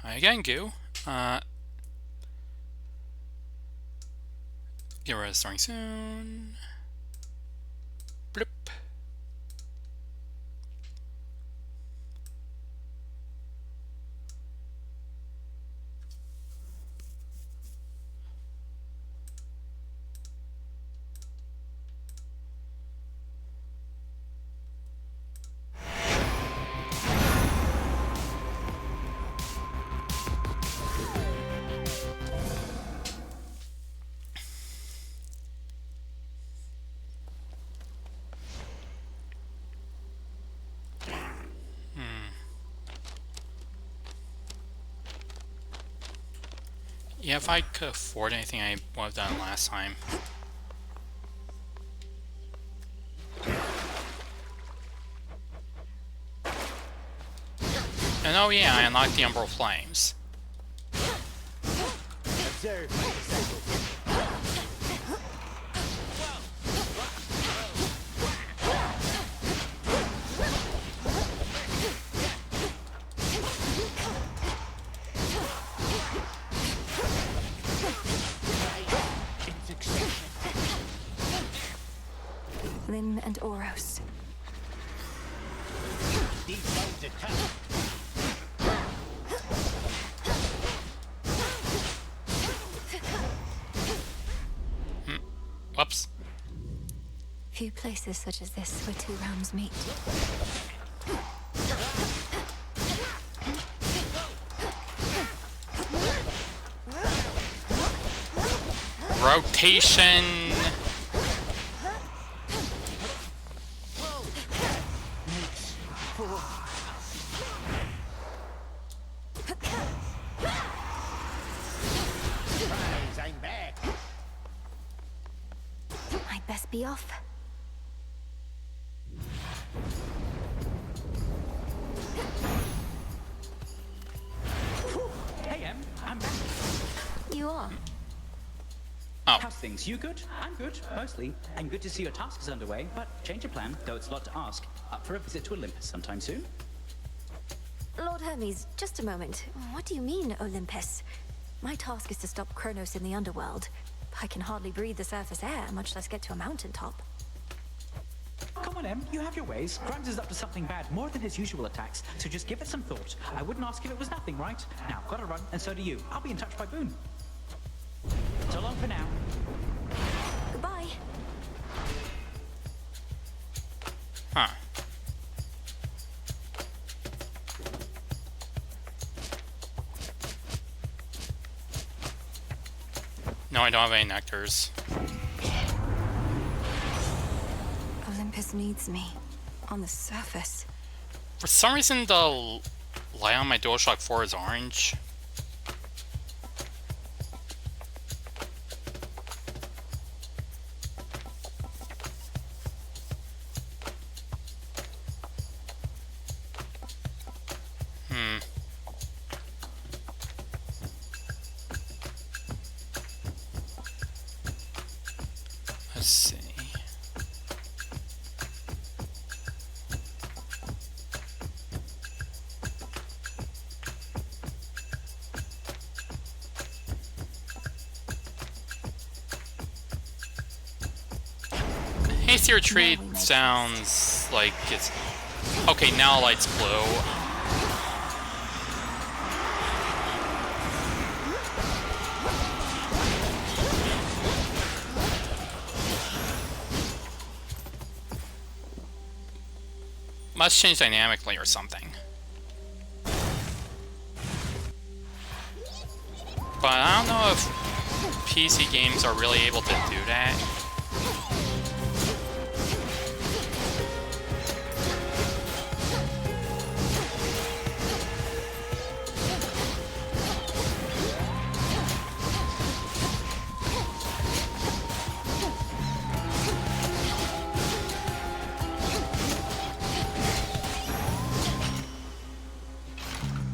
Hi again, Goo. Uh, get rid of starting soon. Bloop. Yeah, if I could afford anything, I would have done last time. And oh yeah, I unlocked the Umbral Flames. Observe my disciples. Lyn and Oros. These bones are tough. Whoops. Few places such as this where two realms meet. Rotation. Surprise, I'm back. I'd best be off. Hey, Em, I'm back. You are? Oh, How's things? You good? I'm good, mostly. And good to see your task is underway, but change of plan, though it's a lot to ask. Up for a visit to Olympus sometime soon? Lord Hermes, just a moment. What do you mean, Olympus? My task is to stop Kronos in the underworld. I can hardly breathe the surface air, much less get to a mountaintop. Come on, Em, you have your ways. Grimes is up to something bad, more than his usual attacks, so just give it some thought. I wouldn't ask if it was nothing, right? Now, gotta run, and so do you. I'll be in touch by Boone. So long for now. Goodbye. huh. No, I don't have any nectars. Olympus needs me. On the surface. For some reason, the light on my DualShock 4 is orange. Let's see. Hasty Retreat sounds like it's... Okay, now light's blue. Must change dynamically or something. But I don't know if PC games are really able to do that.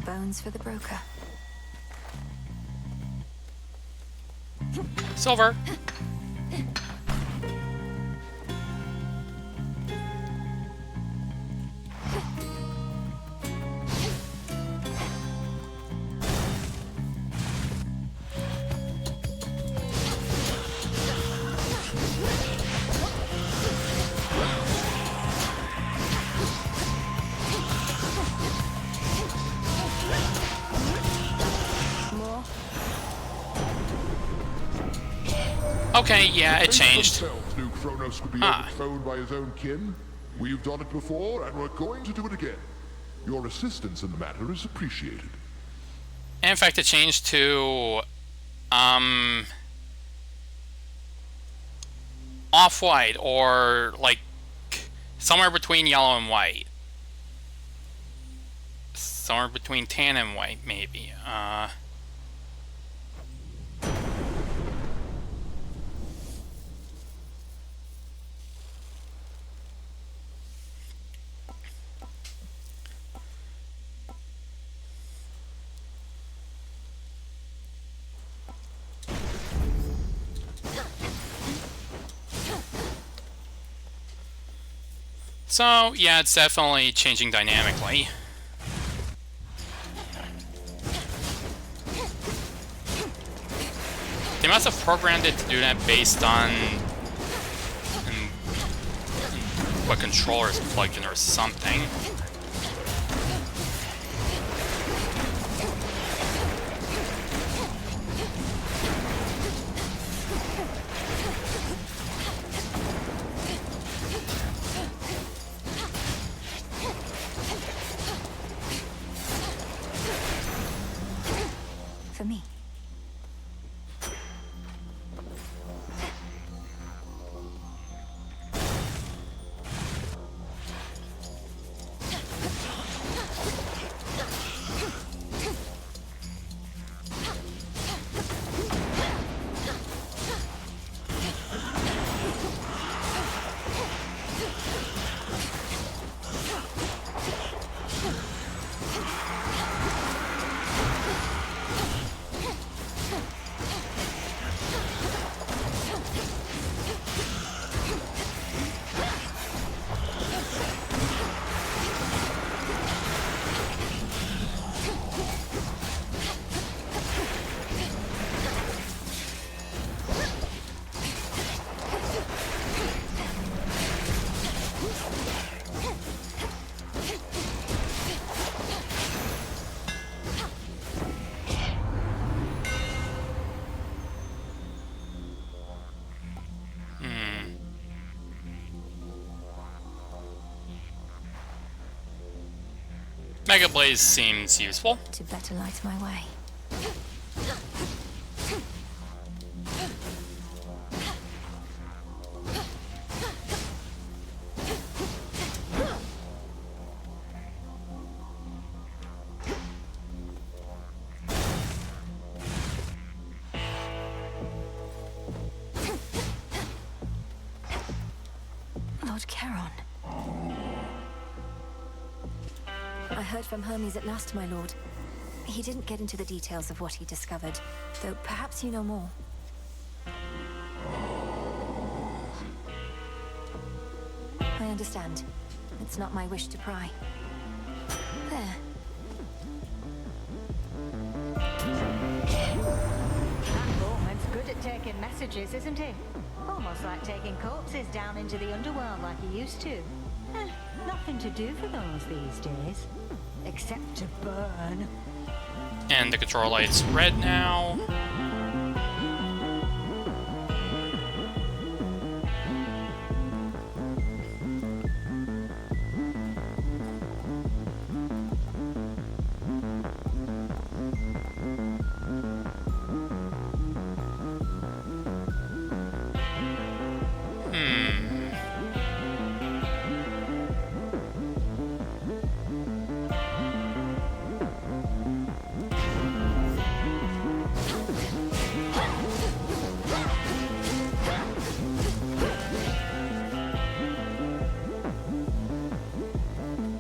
Bones for the broker. Silver. Okay, yeah, it Fate changed. themselves knew Kronos would be Ah. overthrown by his own kin. We've done it before, and we're going to do it again. Your assistance in the matter is appreciated. And in fact, it changed to off-white, or like somewhere between yellow and white. Somewhere between tan and white, maybe. So, yeah, it's definitely changing dynamically. They must have programmed it to do that based on what controller is plugged in or something. For me. Mega Blaze seems useful. To better light my way. Lord Charon. I heard from Hermes at last, my lord. He didn't get into the details of what he discovered, though perhaps you know more. I understand. It's not my wish to pry. There. That Borkman's good at taking messages, isn't he? Almost like taking corpses down into the underworld like he used to. Nothing to do for those these days. Except to burn. And the control light's red now.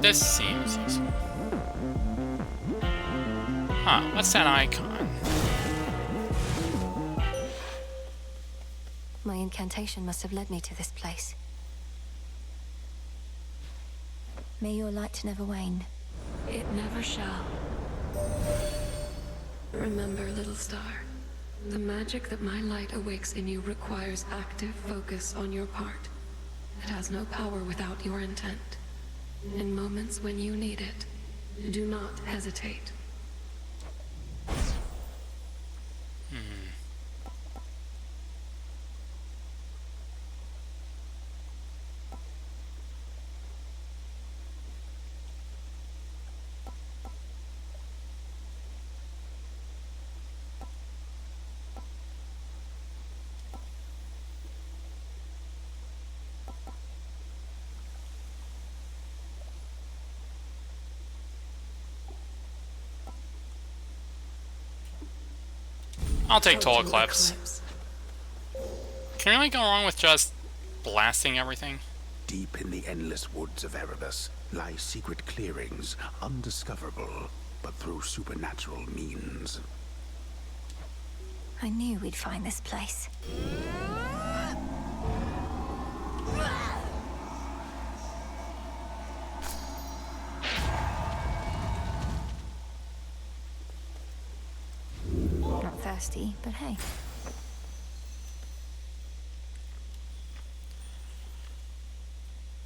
This seems useful. Huh, what's that icon? My incantation must have led me to this place. May your light never wane. It never shall. Remember, little star, the magic that my light awakes in you requires active focus on your part. It has no power without your intent. In moments when you need it, do not hesitate. I'll take Total Total Eclipse. Can you really go wrong with just blasting everything? Deep in the endless woods of Erebus lie secret clearings, undiscoverable, but through supernatural means. I knew we'd find this place. Not thirsty, but hey.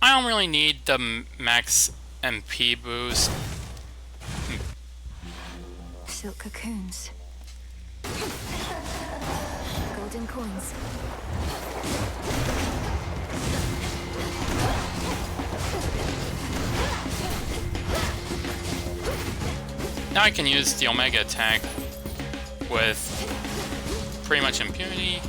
I don't really need the max MP boost. Silk cocoons. Golden coins. Now I can use the Omega attack with pretty much impunity.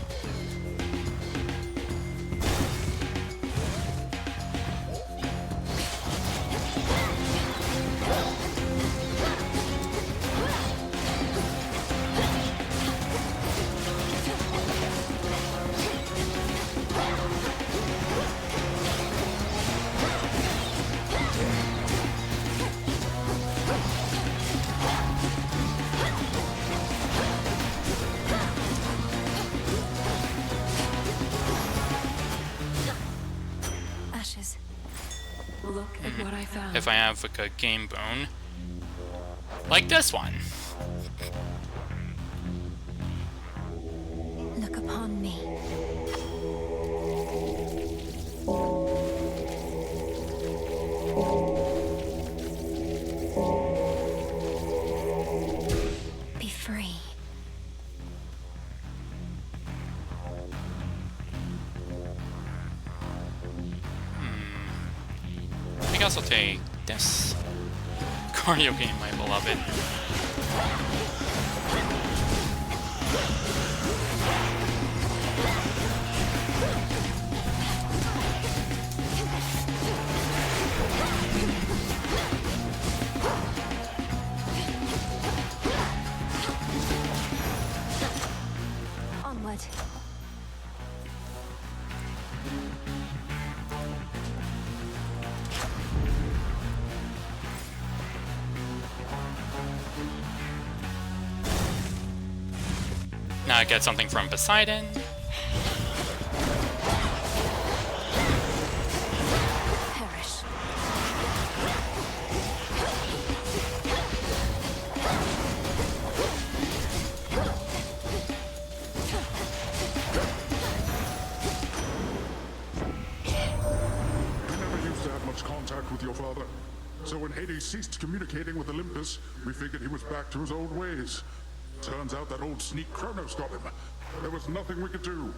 Ashes. Look at what I found. If I have like a game bone. Like this one. Look upon me. Be free. I guess I'll take this. Cardio game, my beloved. Onward. Now I get something from Poseidon. Perish. We never used to have much contact with your father. So when Hades ceased communicating with Olympus, we figured he was back to his old ways. Turns out that old sneak Kronos got him. There was nothing we could do.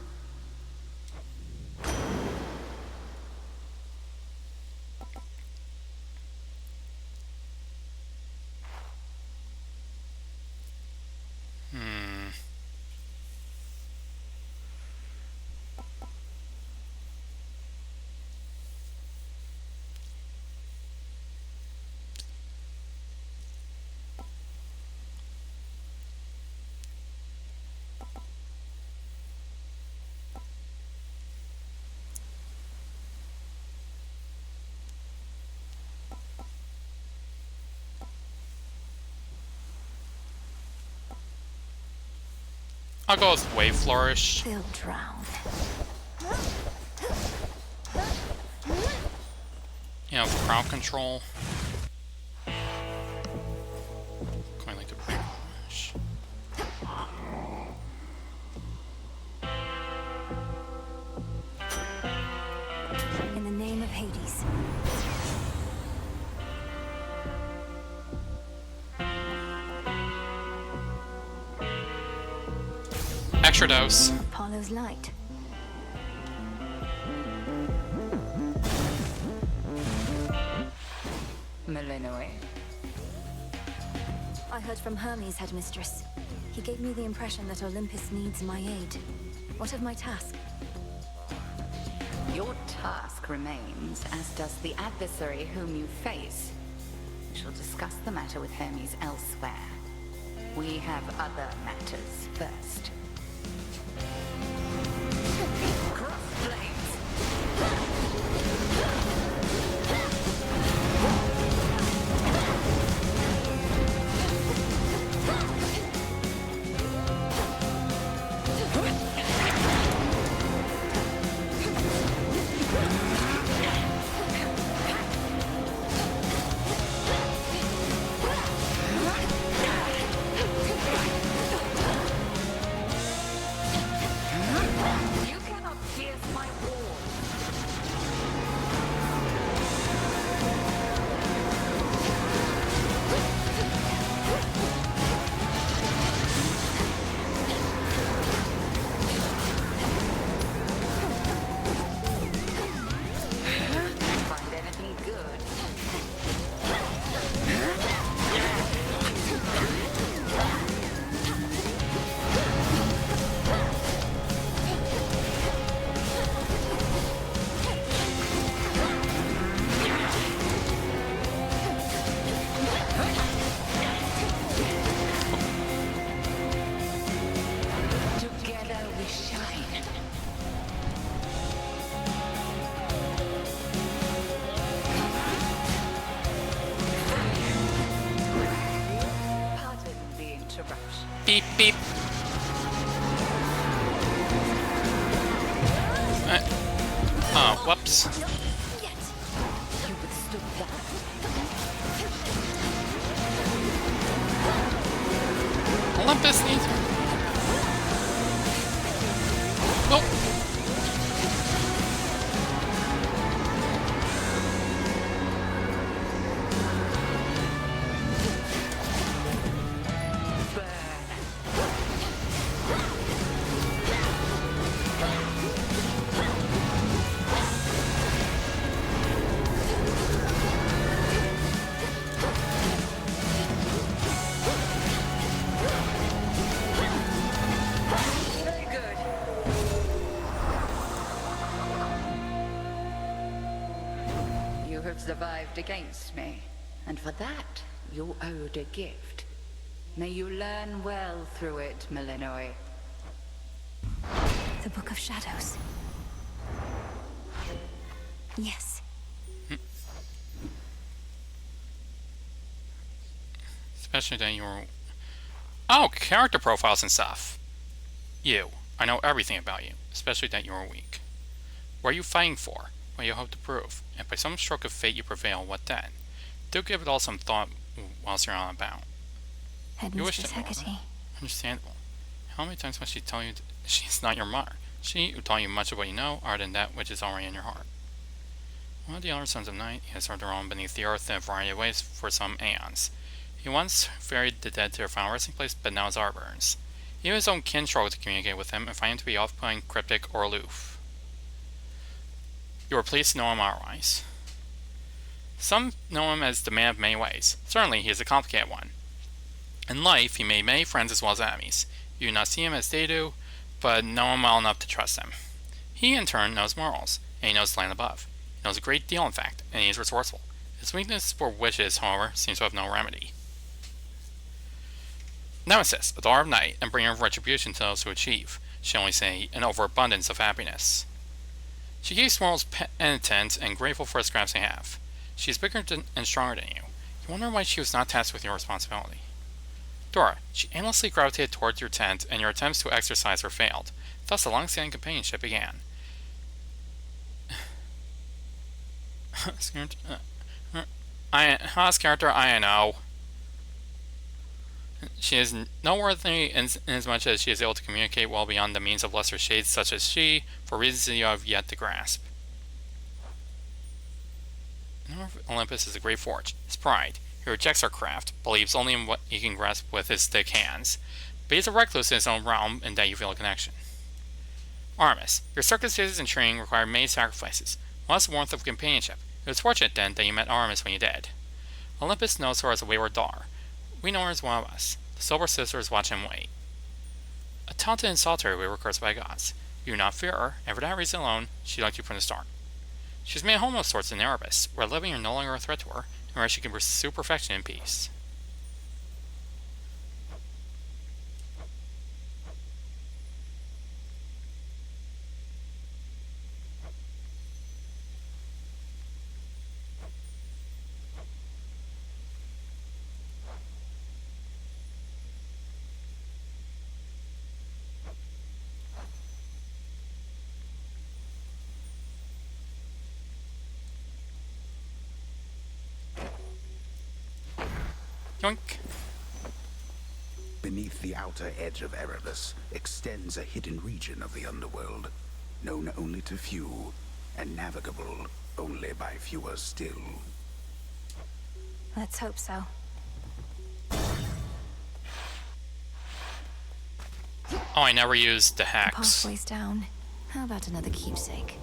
I'll go with Wave Flourish. They'll drown. You know, for crowd control. Going like a big rush. In the name of Hades. Extra dose. Apollo's light. Melinoe. I heard from Hermes, headmistress. He gave me the impression that Olympus needs my aid. What of my task? Your task remains, as does the adversary whom you face. We shall discuss the matter with Hermes elsewhere. We have other matters first. You cannot pierce my wall. Find anything good? Together we shine. Pardon the interruption. Beep beep. Oh, whoops. Yet. You withstood that. Olympus needs. Nope. Very good. You have survived against me, and for that, you owed a gift. May you learn well through it, Malinois. The Book of Shadows. Yes. Especially that you were... Oh, character profiles and stuff. You. I know everything about you, especially that you are weak. What are you fighting for? What you hope to prove? If by some stroke of fate you prevail, what then? Do give it all some thought whilst you're on about. You wish Headmistress to know her. Hecate. Understandable. How many times must she tell you she is not your mother? She who taught you much of what you know, other than that which is already in your heart. One of the elder sons of night, he has served around beneath the earth in a variety of ways for some aeons. He once ferried the dead to their final resting place, but now his art burns. Even his own kin struggle to communicate with him and find him to be off-putting, cryptic, or aloof. You are pleased to know him otherwise. Some know him as the man of many ways. Certainly, he is a complicated one. In life, he made many friends as well as enemies. You do not see him as they do, but know him well enough to trust him. He, in turn, knows morals, and he knows the land above. He knows a great deal, in fact, and he is resourceful. His weakness for wishes, however, seems to have no remedy. Nemesis, a daughter of night, and bringer of retribution to those who achieve, shall only say, an overabundance of happiness. She keeps morals penitent and grateful for the scraps they have. She is bigger and stronger than you. You wonder why she was not tasked with your responsibility. Dora, she endlessly gravitated towards your tent, and your attempts to exercise her failed. Thus, a long-standing companionship began. Haas character, I know. She is noteworthy inasmuch as she is able to communicate well beyond the means of lesser shades such as she, for reasons you have yet to grasp. Olympus is a great forge, his pride. He rejects our craft, believes only in what he can grasp with his thick hands, but he is a recluse in his own realm, in that you feel a connection. Artemis, your circumstances and training require many sacrifices, less warmth of companionship. It was fortunate, then, that you met Artemis when you did. Olympus knows her as a wayward daughter. We know her as one of us. The Silver Sisters watch him wait. A talented and solitary we were cursed by gods. You do not fear her, and for that reason alone, she liked you from the start. She has made a home of sorts in Erebus, where living are no longer a threat to her, and where she can pursue perfection in peace. Yoink. Beneath the outer edge of Erebus extends a hidden region of the underworld, known only to few, and navigable only by fewer still. Let's hope so. Oh, I never used the The hex. pathway's down. How about another keepsake?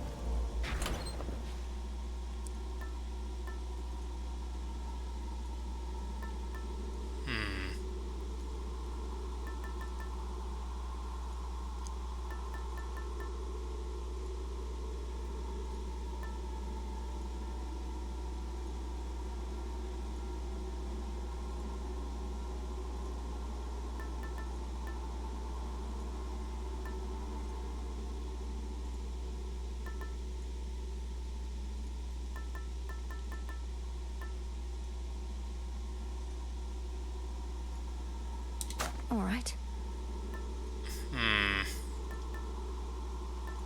All right.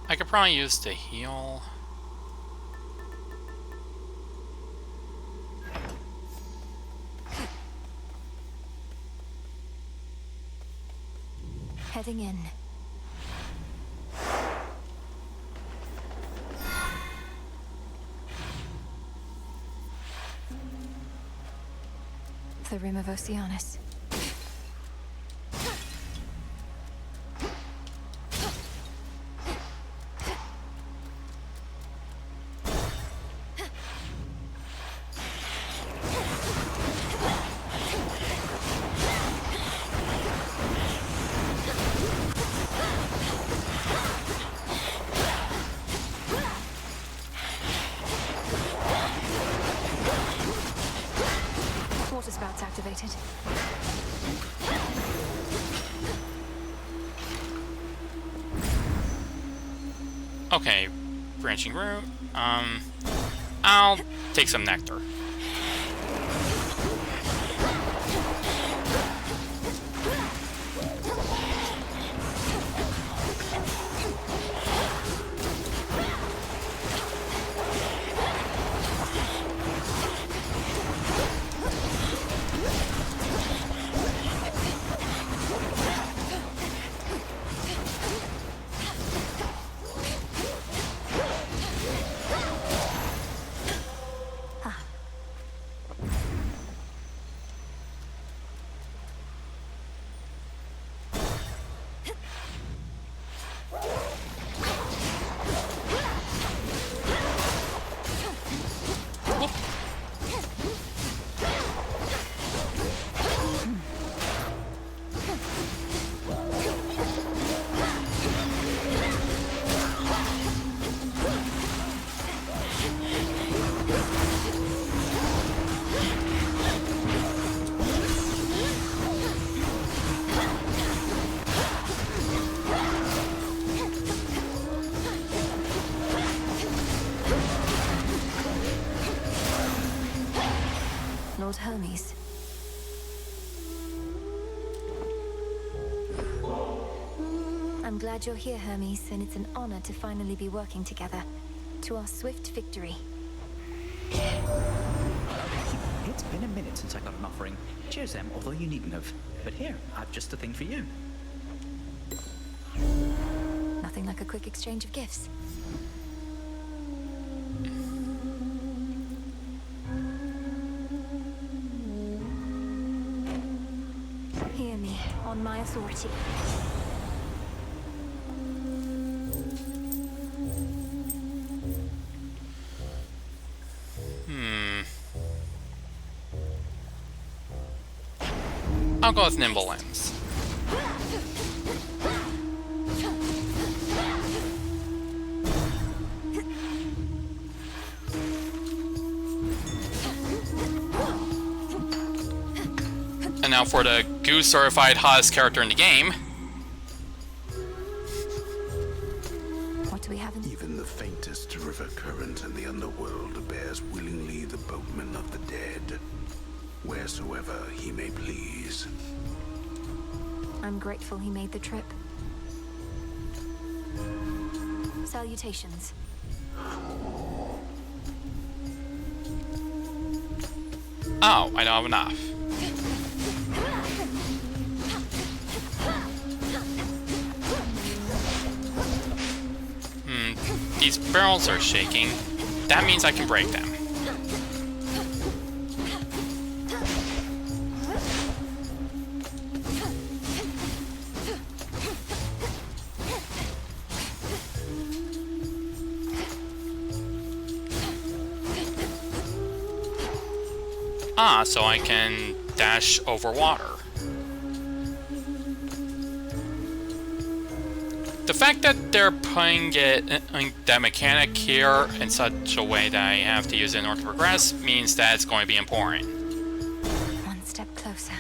I could probably use the heal. Heading in. The Rim of Oceanus. Water spouts activated. Okay, branching route. I'll take some nectar. Lord Hermes. I'm glad you're here, Hermes, and it's an honor to finally be working together. To our swift victory. It's been a minute since I got an offering. Cheers, Em, although you needn't have. But here, I've just a thing for you. Nothing like a quick exchange of gifts. Hear me, on my authority. I'll go with Nimble Limbs. And now for the Goose certified hottest character in the game. What do we have in... Even the faintest river current in the underworld bears willingly the boatman of the dead, wheresoever he may please. I'm grateful he made the trip. Salutations. Oh, I don't have enough. these barrels are shaking, that means I can break them. Ah, so I can dash over water. The fact that they're putting that mechanic here in such a way that I have to use it in order to progress means that it's going to be important. One step closer.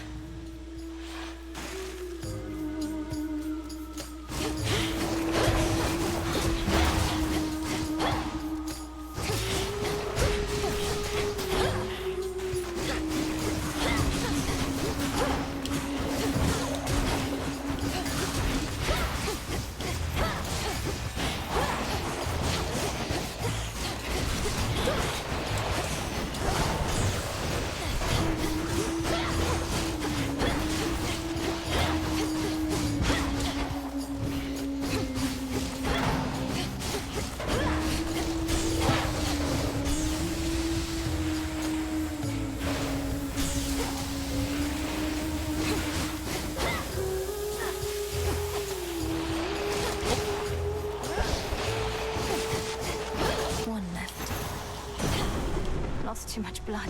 Too much blood.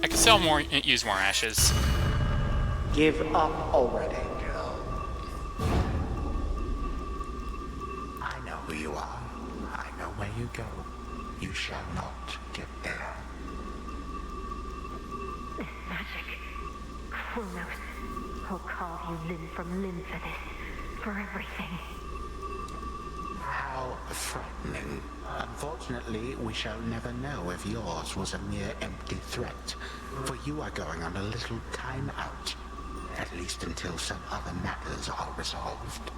I can sell more, use more ashes. Give up already, Jill. I know who you are. I know where you go. You shall not get there. Magic. Kronos. I'll carve you limb from limb for this. For everything. How frightening. Unfortunately, we shall never know if yours was a mere empty threat. For you are going on a little time out. At least until some other matters are resolved.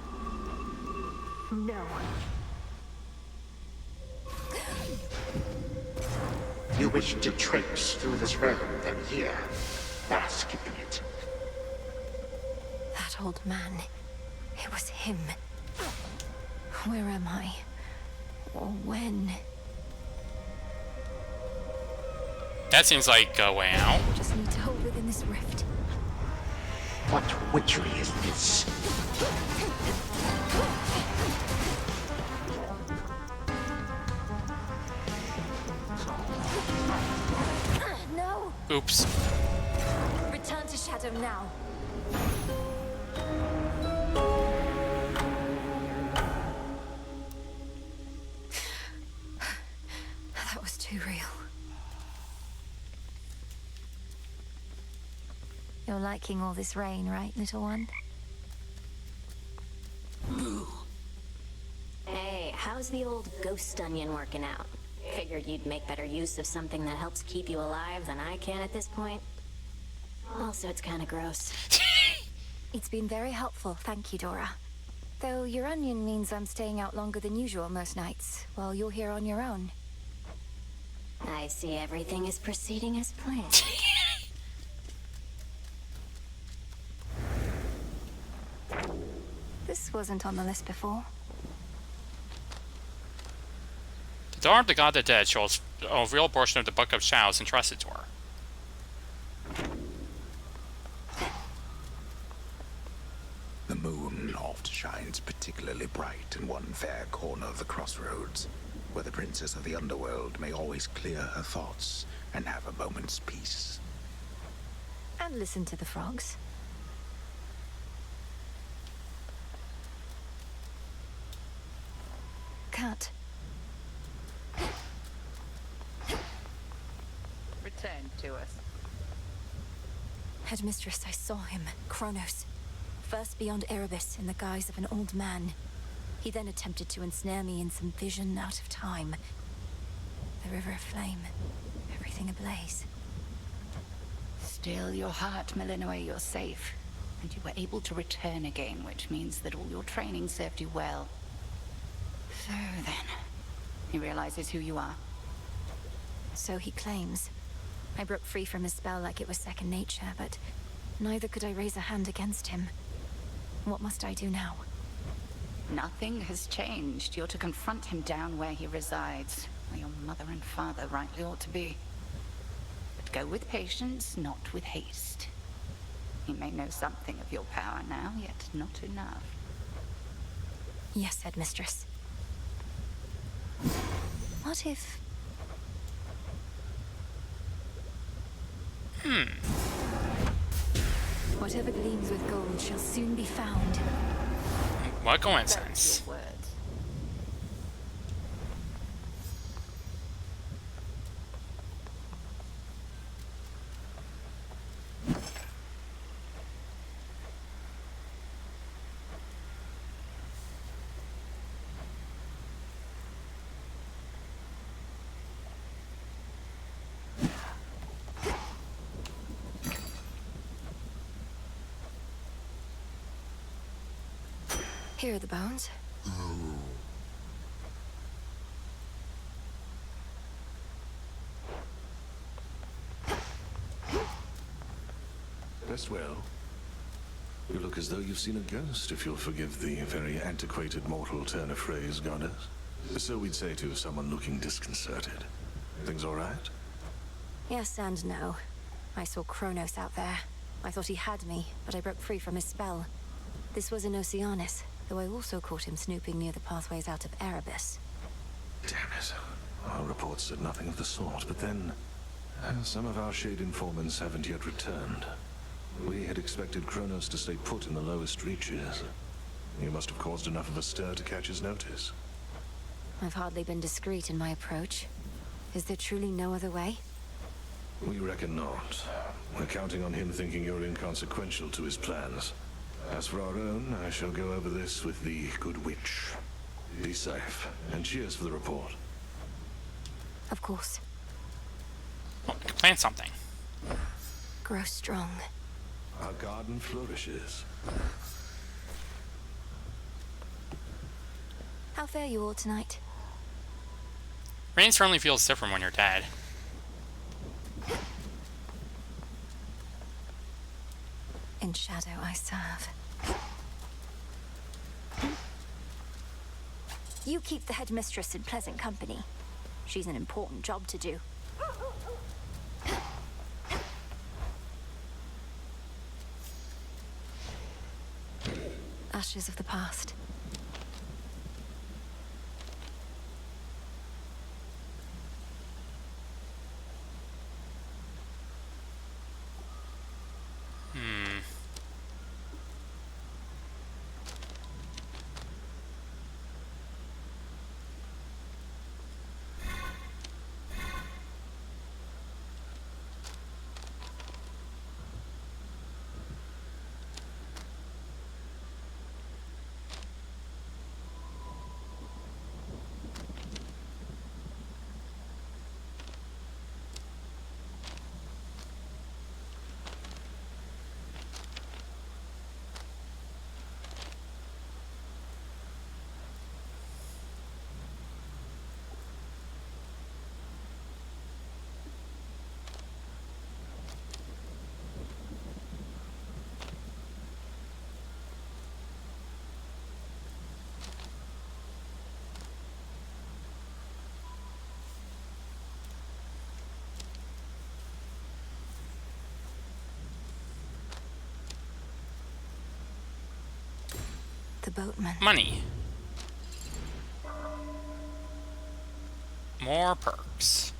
No. You wish to traipse through this realm, then here, bask in it. That old man. It was him. Where am I? Or when? That seems like a way out. Just need to hold within this rift. What witchery is this? No! Oops. Return to Shadow now. That was too real. You're liking all this rain, right, little one? Hey, how's the old ghost onion working out? Figured you'd make better use of something that helps keep you alive than I can at this point. Also, it's kind of gross. It's been very helpful, thank you, Dora. Though your onion means I'm staying out longer than usual most nights, while you're here on your own. I see everything is proceeding as planned. This wasn't on the list before. The Daughter of the God of the Dead shows a real portion of the Book of Shadows entrusted to her. The moon oft shines particularly bright in one fair corner of the crossroads, where the princess of the underworld may always clear her thoughts and have a moment's peace. And listen to the frogs. Cat. Return to us. Headmistress, I saw him, Kronos. First beyond Erebus in the guise of an old man. He then attempted to ensnare me in some vision out of time. The river aflame, everything ablaze. Still, your heart, Melinoe, you're safe. And you were able to return again, which means that all your training served you well. So then, he realizes who you are. So he claims. I broke free from his spell like it was second nature, but neither could I raise a hand against him. What must I do now? Nothing has changed. You're to confront him down where he resides, where your mother and father rightly ought to be. But go with patience, not with haste. He may know something of your power now, yet not enough. Yes, Headmistress. What if... Whatever gleams with gold shall soon be found. What coincidence? Your words. Here are the bones. Rest well. You look as though you've seen a ghost, if you'll forgive the very antiquated mortal turn of phrase, goddess. So we'd say to someone looking disconcerted. Things all right? Yes and no. I saw Kronos out there. I thought he had me, but I broke free from his spell. This was in Oceanus, though I also caught him snooping near the pathways out of Erebus. Damn it. Our reports said nothing of the sort, but then... some of our Shade informants haven't yet returned. We had expected Kronos to stay put in the lowest reaches. You must have caused enough of a stir to catch his notice. I've hardly been discreet in my approach. Is there truly no other way? We reckon not. We're counting on him thinking you're inconsequential to his plans. As for our own, I shall go over this with the good witch. Be safe, and cheers for the report. Of course. Well, we can plan something. Grow strong. Our garden flourishes. How fare you all tonight? Rain certainly feels different when you're dead. In shadow I serve. You keep the headmistress in pleasant company. She's an important job to do. Ashes of the past. The boatman. Money. More perks.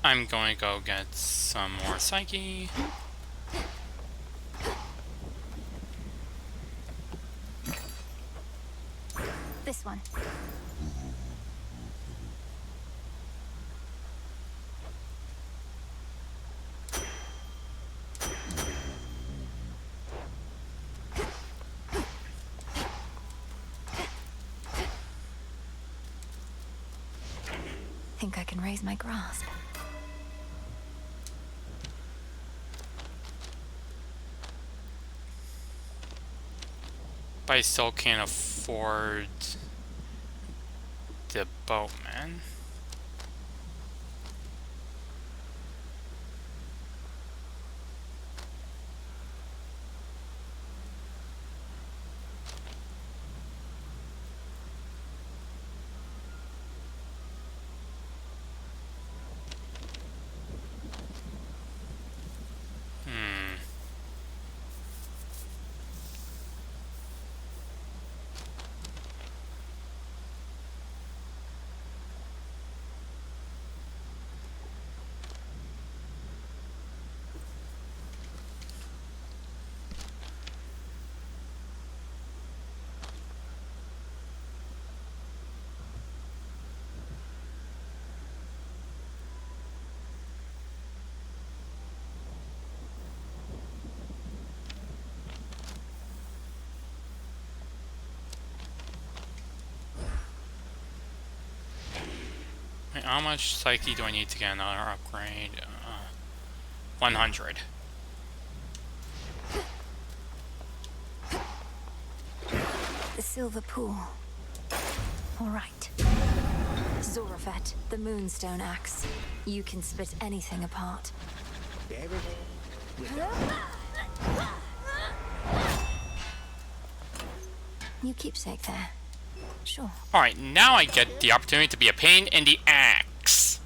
I'm going to go get some more Psyche. This one. Think I can raise my grasp. But I still can't afford the boatman. Wait, how much psyche do I need to get another upgrade? 100. The silver pool. All right. Zorafet, the Moonstone Axe. You can split anything apart. There it is. New keepsake there. Sure. Alright, now I get the opportunity to be a pain in the axe.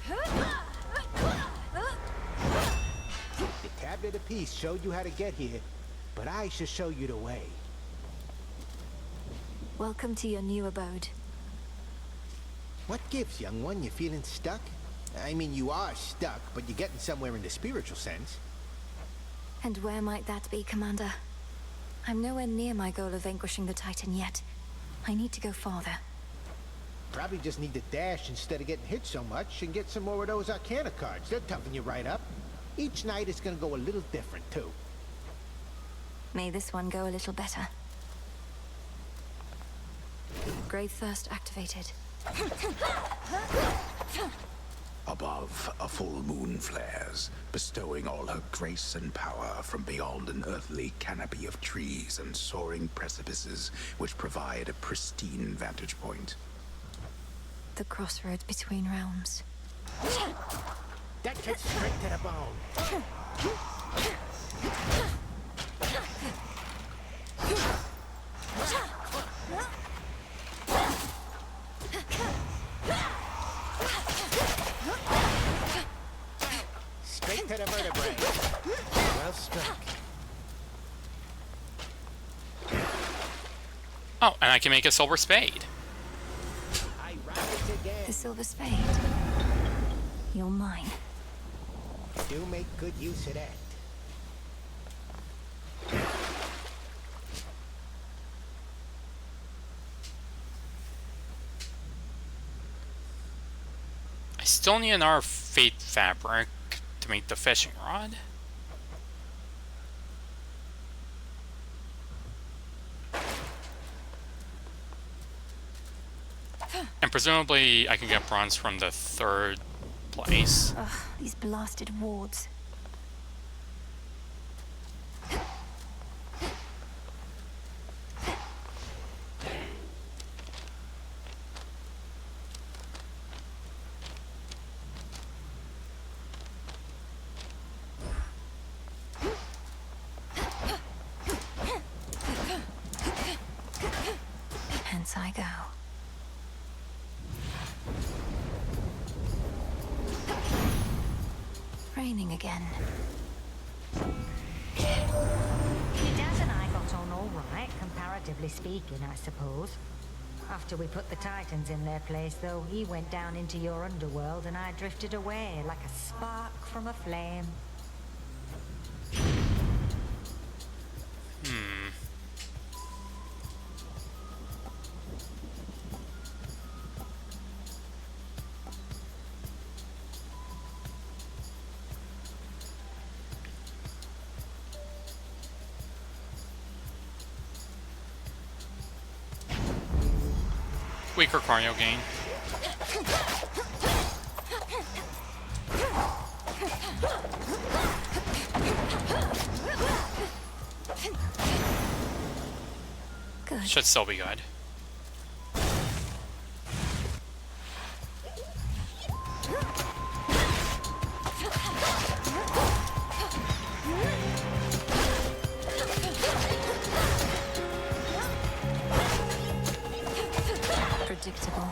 The tablet of peace showed you how to get here, but I shall show you the way. Welcome to your new abode. What gives, young one? You feeling stuck? I mean, you are stuck, but you're getting somewhere in the spiritual sense. And where might that be, Commander? I'm nowhere near my goal of vanquishing the Titan yet. I need to go farther. Probably just need to dash instead of getting hit so much and get some more of those Arcana cards. They'll toughen you right up. Each night is gonna go a little different, too. May this one go a little better. Grave Thirst activated. Above, a full moon flares, bestowing all her grace and power from beyond an earthly canopy of trees and soaring precipices which provide a pristine vantage point. The crossroads between realms. That gets straight to the bone. Straight to the vertebrae. Well struck. Oh, and I can make a silver spade. I rise again. The silver spade. You're mine. Do make good use of that. I still need another fate fabric to make the fishing rod. And presumably I can get bronze from the third place. Ugh, these blasted wards. Hence I go. Raining again. Your dad and I got on all right, comparatively speaking, I suppose. After we put the Titans in their place, though, he went down into your underworld and I drifted away like a spark from a flame. Weaker cardio gain. Good. Should still be good. Predictable.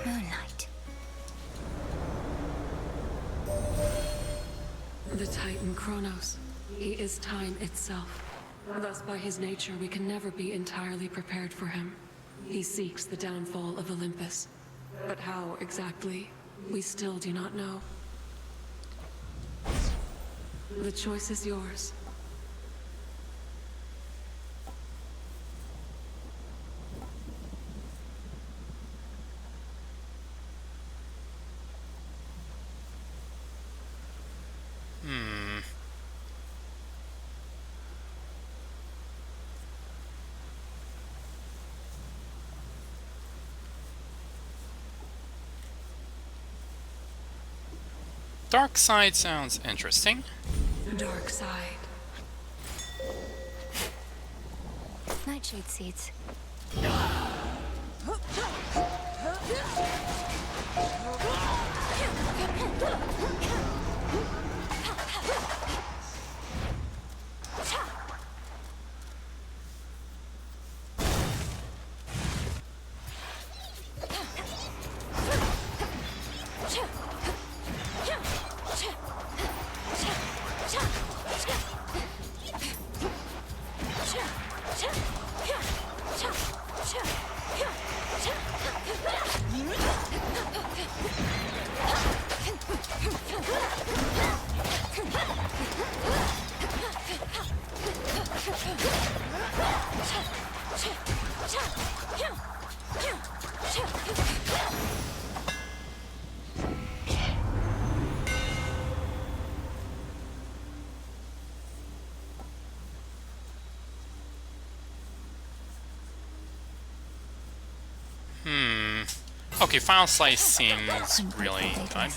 Moonlight. The Titan Kronos. He is time itself. Thus, by his nature, we can never be entirely prepared for him. He seeks the downfall of Olympus. But how exactly, we still do not know. The choice is yours. Dark side sounds interesting. Dark side. Nightshade seeds. Okay, Final Slice seems really good.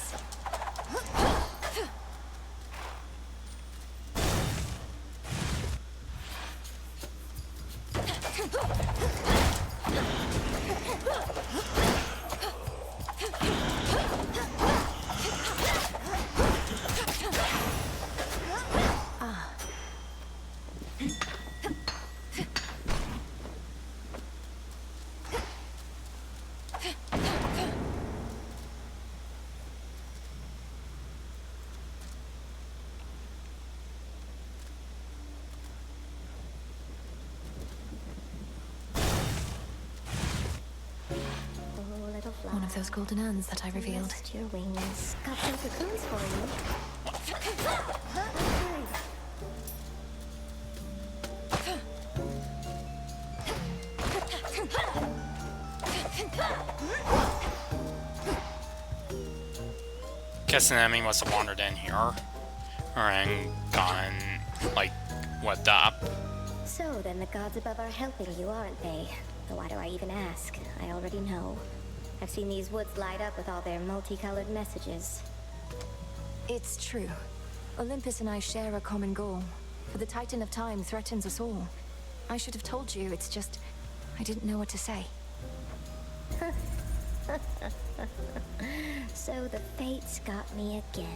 One of those golden urns that I revealed. Your wings. Got some cocoons for you. Guess an enemy must have wandered in here. And gone, like, what up? So then the gods above are helping you, aren't they? But why do I even ask? I already know. I've seen these woods light up with all their multicolored messages. It's true. Olympus and I share a common goal. For the Titan of Time threatens us all. I should have told you, it's just... I didn't know what to say. So the fates got me again.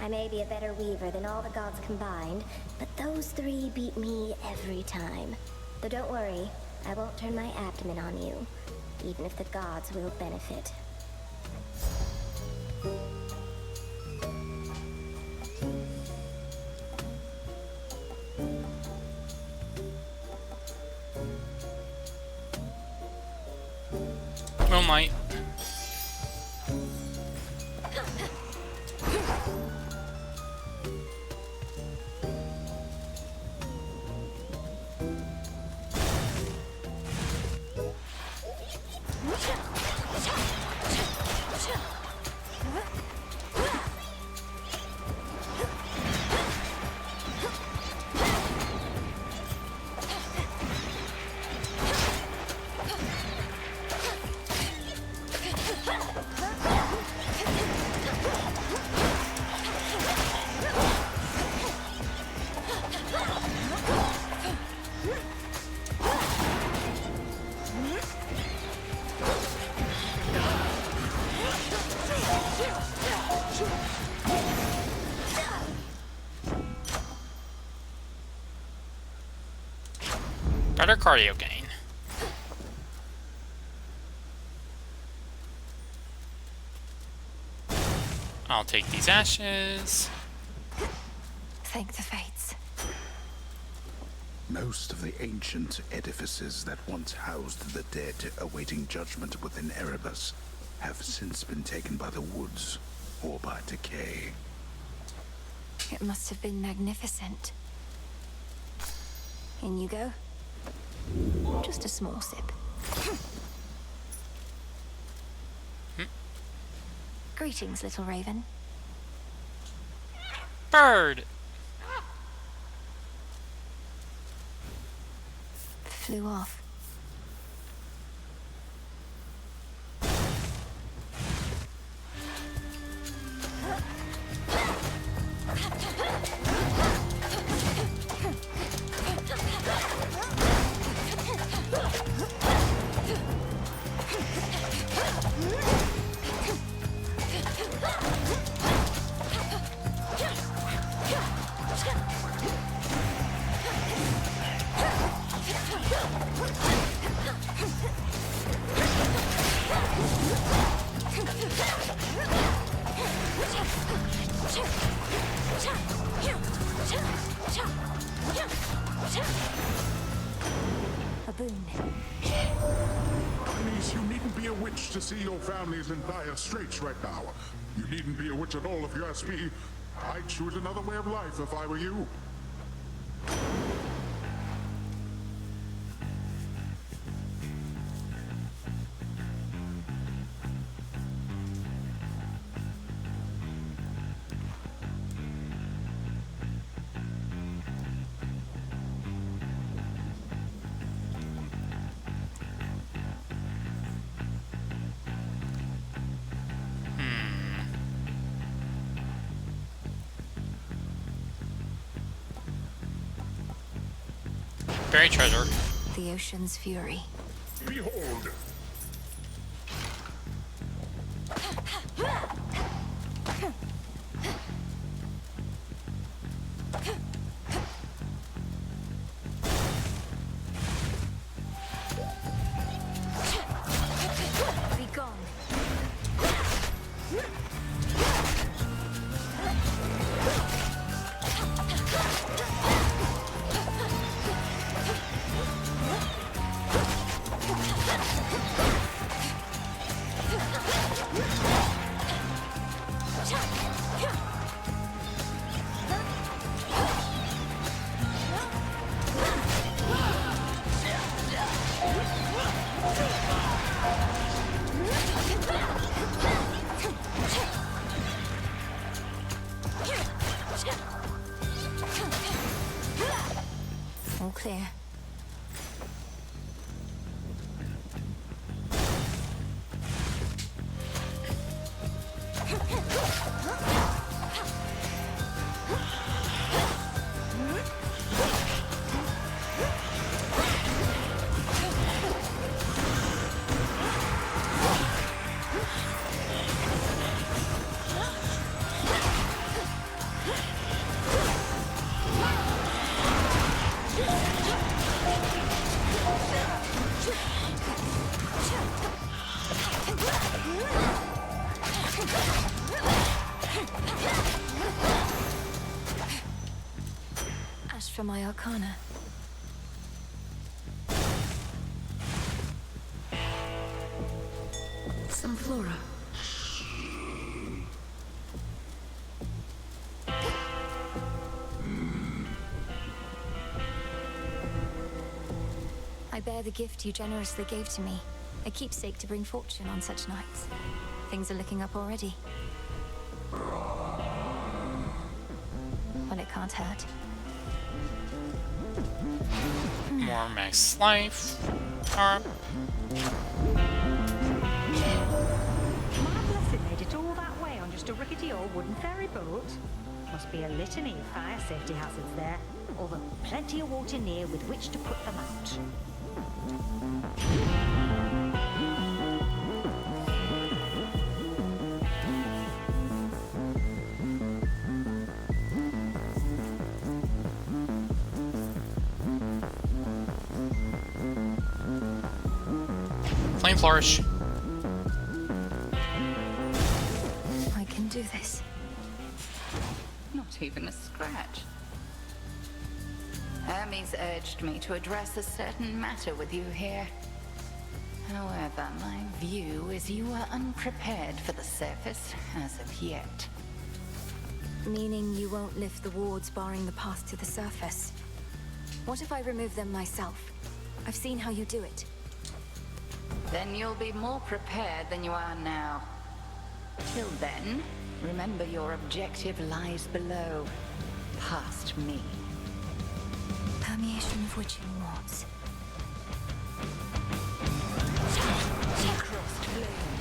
I may be a better weaver than all the gods combined, but those three beat me every time. Though don't worry, I won't turn my abdomen on you, even if the gods will benefit. Well, might. Better cardio gain. I'll take these ashes. Thank the fates. Most of the ancient edifices that once housed the dead awaiting judgment within Erebus have since been taken by the woods or by decay. It must have been magnificent. In you go. Just a small sip. Greetings, little raven. Bird! Flew off. A boon. Tinies, you needn't be a witch to see your family's in dire straits right now. You needn't be a witch at all if you ask me. I'd choose another way of life if I were you. Buried treasure. The ocean's fury. Behold! Be gone. All clear. Arcana. Some flora. I bear the gift you generously gave to me. A keepsake to bring fortune on such nights. Things are looking up already. Well, it can't hurt. More max life. Power up. Marvelous, it made it all that way on just a rickety old wooden ferry boat. Must be a litany of fire safety hazards there, although plenty of water near with which to put them out. Flame flourish. I can do this. Not even a scratch. Hermes urged me to address a certain matter with you here. However, my view is you are unprepared for the surface as of yet. Meaning you won't lift the wards barring the path to the surface. What if I remove them myself? I've seen how you do it. Then you'll be more prepared than you are now. Till then, remember your objective lies below, past me. Permeation of witching wards. Decrossed flames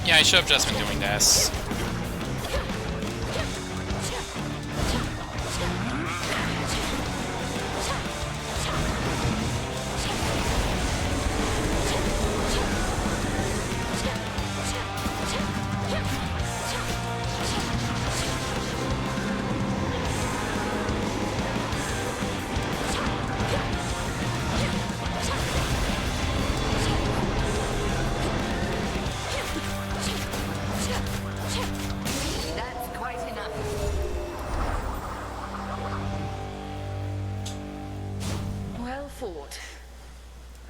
Yeah, I should have just been doing this.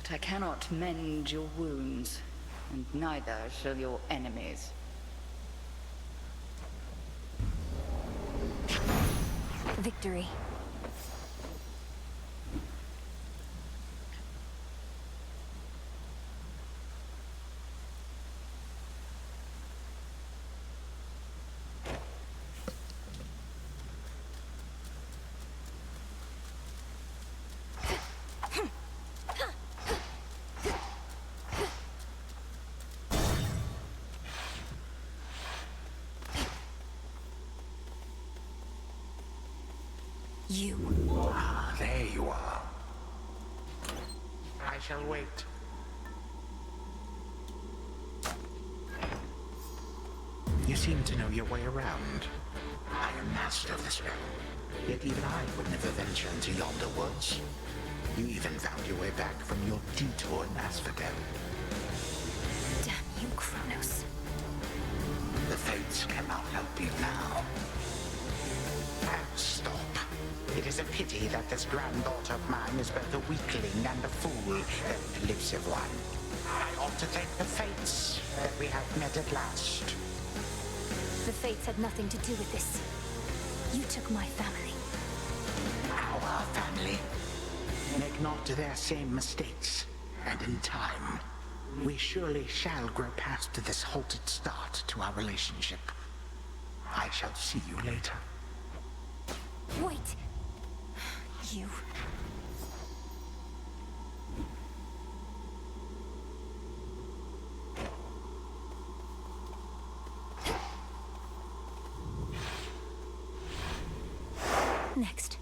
But I cannot mend your wounds, and neither shall your enemies. Victory. You. Ah, there you are. I shall wait. You seem to know your way around. I am master of this realm. Yet even I would never venture into yonder woods. You even found your way back from your detour in Asphodel. Damn you, Kronos. The Fates cannot help you now. Stop. It is a pity that this granddaughter of mine is both a weakling and a fool, elusive one. I ought to thank the Fates that we have met at last. The Fates had nothing to do with this. You took my family. Our family. Make not their same mistakes, and in time, we surely shall grow past this halted start to our relationship. I shall see you later. Wait! You... Next.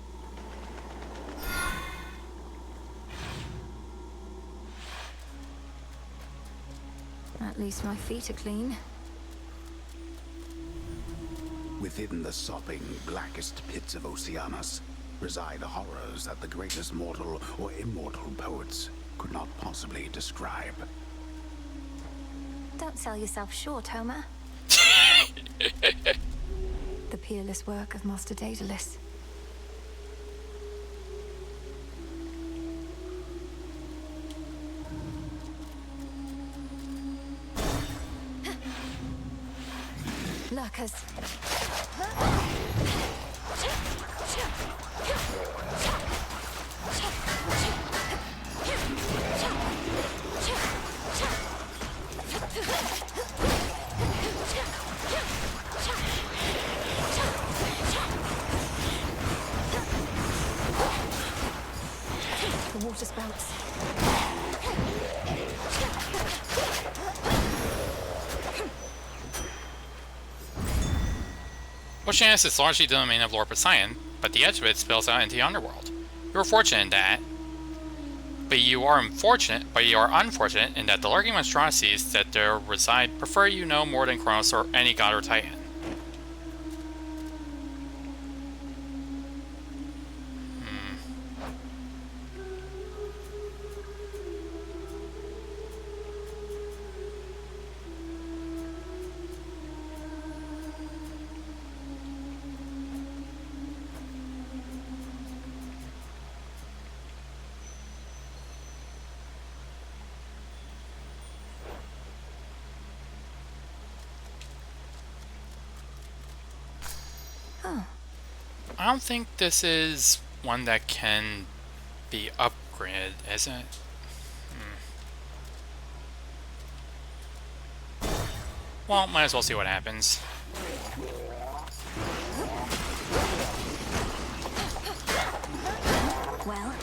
At least my feet are clean. Within the sopping, blackest pits of Oceanus reside horrors that the greatest mortal or immortal poets could not possibly describe. Don't sell yourself short, Homer. The peerless work of Master Daedalus. Lurkers. The water spouts. Oceanus is largely the domain of Lord Poseidon, but the edge of it spills out into the underworld. You are fortunate in that, but you are unfortunate in that the lurking monstrosities that there reside prefer you no more than Kronos or any god or titan. I don't think this is one that can be upgraded, is it? Well, might as well see what happens. Well...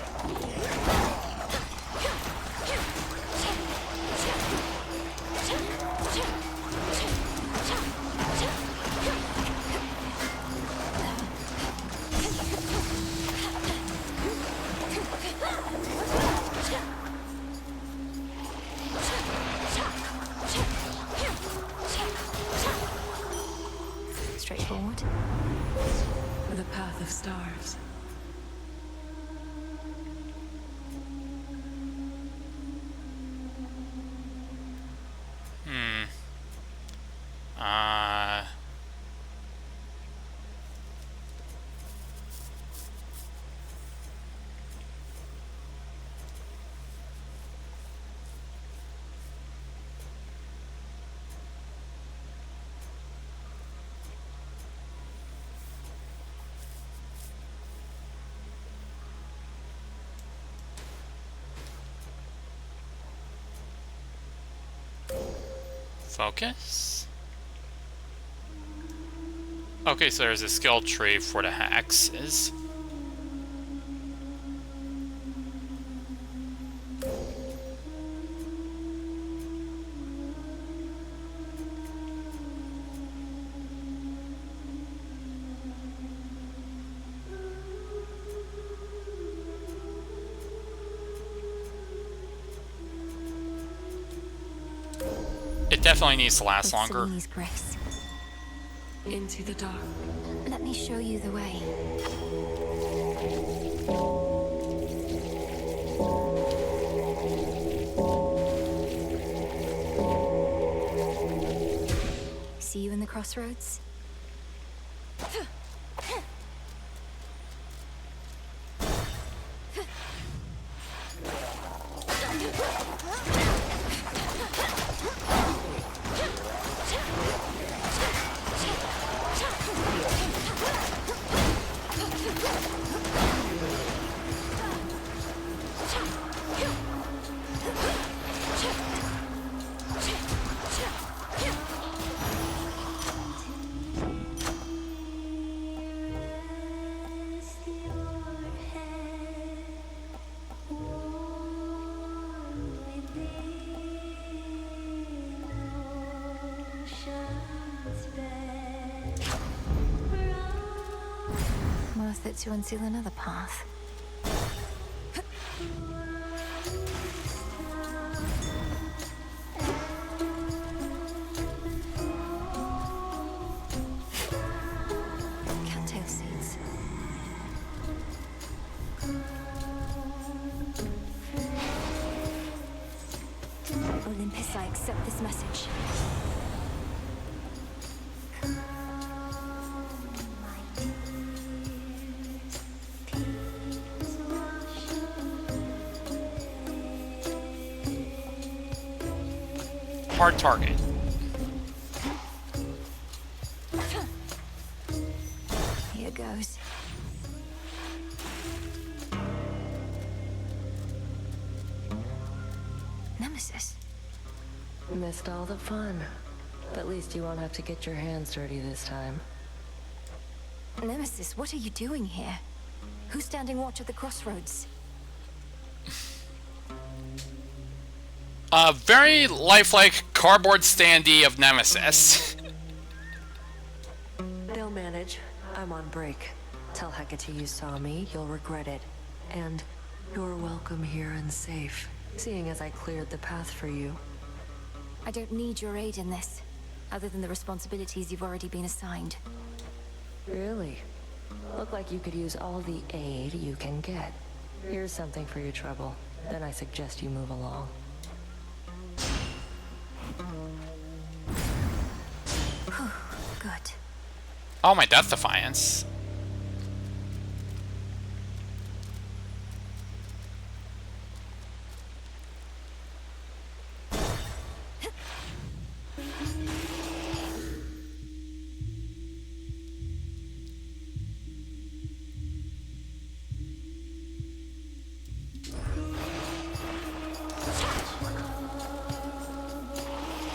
Straightforward. The path of stars. Focus? Okay, so there's a skill tree for the hexes. It definitely needs to last With longer. Selene's grace. Into the dark. Let me show you the way. See you in the crossroads? Worth it to unseal another path. Cattail seeds. Olympus, I accept this message. Hard target. Here goes. Nemesis. Missed all the fun. At least you won't have to get your hands dirty this time. Nemesis, what are you doing here? Who's standing watch at the crossroads? A very lifelike cardboard standee of Nemesis. They'll manage. I'm on break. Tell Hecate you saw me, you'll regret it. And you're welcome here and safe, seeing as I cleared the path for you. I don't need your aid in this, other than the responsibilities you've already been assigned. Really? Look like you could use all the aid you can get. Here's something for your trouble. Then I suggest you move along. Good. Oh, my Death Defiance.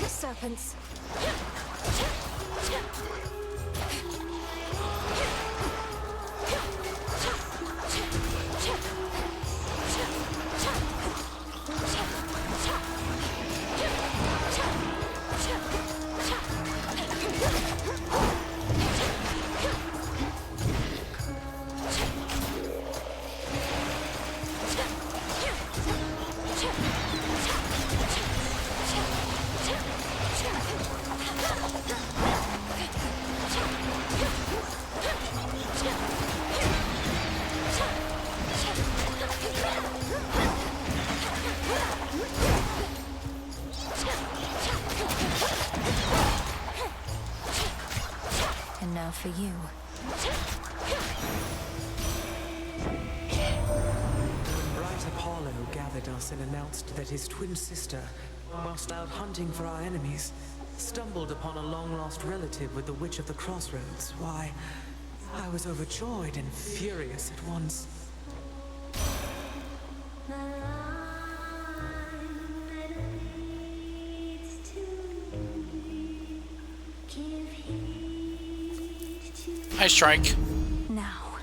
Serpents. And now for you. Bright Apollo gathered us and announced that his twin sister, whilst out hunting for our enemies, stumbled upon a long-lost relative with the Witch of the Crossroads. Why, I was overjoyed and furious at once. Hi, Strike. Now.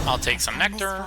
I'll take some nectar.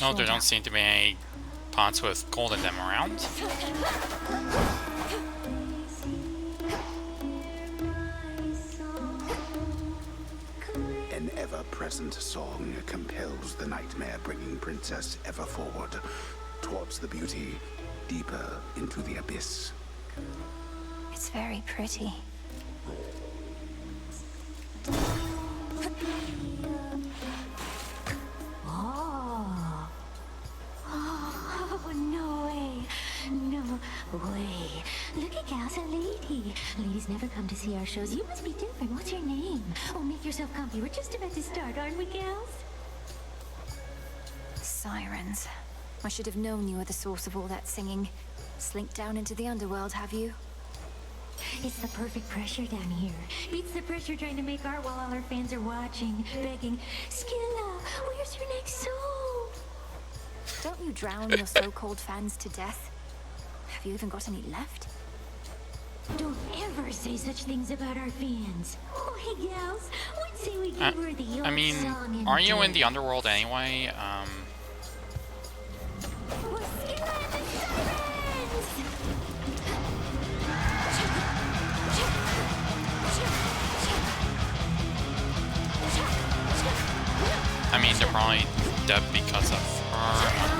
No, there don't seem to be any pots with gold in them around. An ever-present song compels the nightmare-bringing princess ever forward, towards the beauty, deeper into the abyss. It's very pretty. Oh. Oh, no way. No way. Look at Gal's a lady. Ladies never come to see our shows. You must be different. What's your name? Oh, make yourself comfy. We're just about to start, aren't we, Gals? Sirens. I should have known you were the source of all that singing. Slinked down into the underworld, have you? It's the perfect pressure down here. Beats the pressure trying to make art while all our fans are watching, begging, Skilla, where's your next song? Don't you drown your so-called fans to death? Have you even got any left? Don't ever say such things about our fans. Oh, hey, Gals, let's say we give her the old I mean, song and aren't you in dance. the underworld anyway? We're Skilla and the Sirens! I mean, they're probably dead because of her.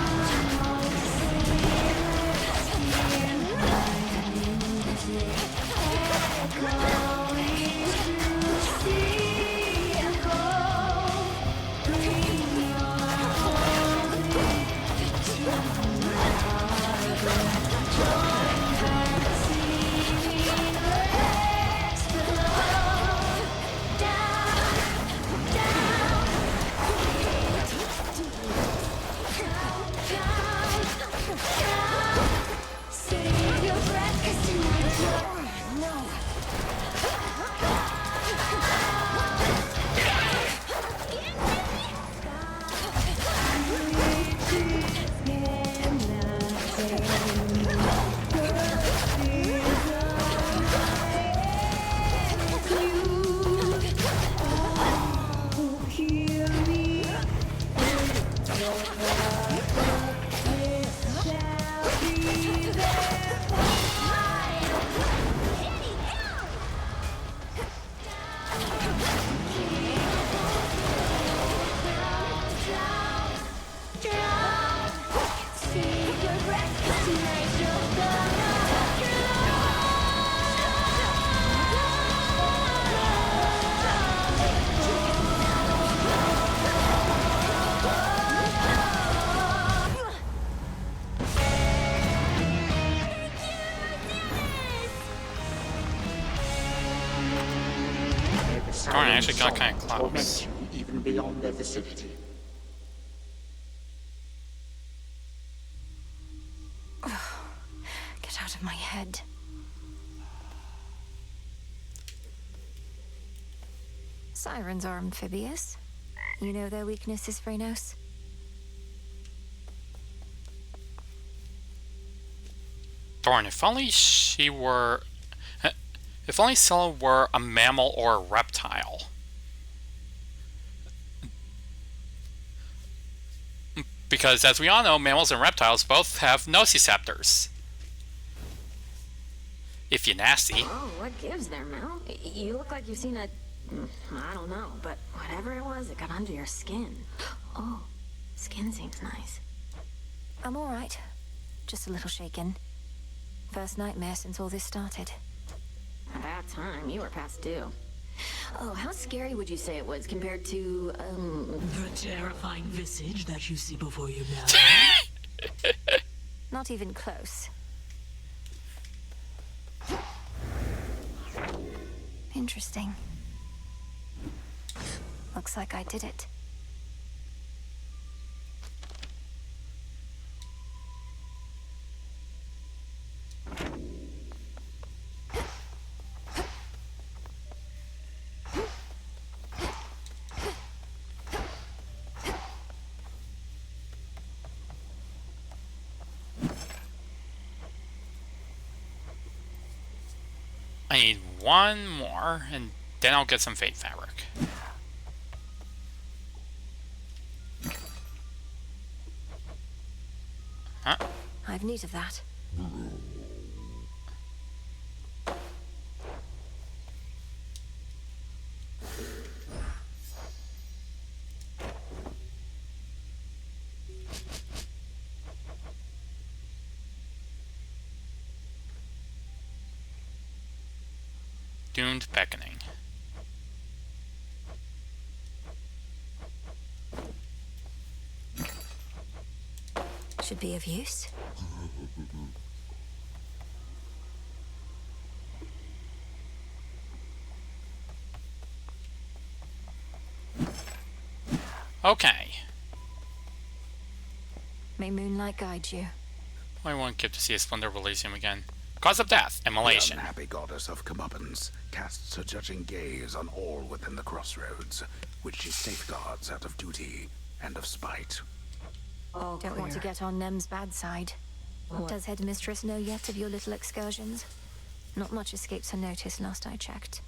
Save your breath, 'cause tonight you're... No. Save your breath, 'cause tonight you're gonna... Darn, I actually got kind of close. Torment you even beyond their vicinity. Get out of my head. Sirens are amphibious. You know their weaknesses, Phrenos? Darn, if only she were... If only Scylla were a mammal or a reptile. Because, as we all know, mammals and reptiles both have nociceptors. If you're nasty. Oh, what gives there, Mel? You look like you've seen a... I don't know, but whatever it was, it got under your skin. Oh, skin seems nice. I'm all right. Just a little shaken. First nightmare since all this started. About time, you were past due. Oh, how scary would you say it was compared to, The terrifying visage that you see before you now. Not even close. Interesting. Looks like I did it. I need one more, and then I'll get some Fate Fabric. I've need of that. Doomed beckoning. Should be of use. Okay. May moonlight guide you. I won't get to see a Splendor Elysium again. Cause of death, immolation. The unhappy goddess of comeuppance casts her judging gaze on all within the crossroads, which she safeguards out of duty and of spite. Don't want to clear. get on Nem's bad side. What? Does Headmistress know yet of your little excursions? Not much escapes her notice last I checked.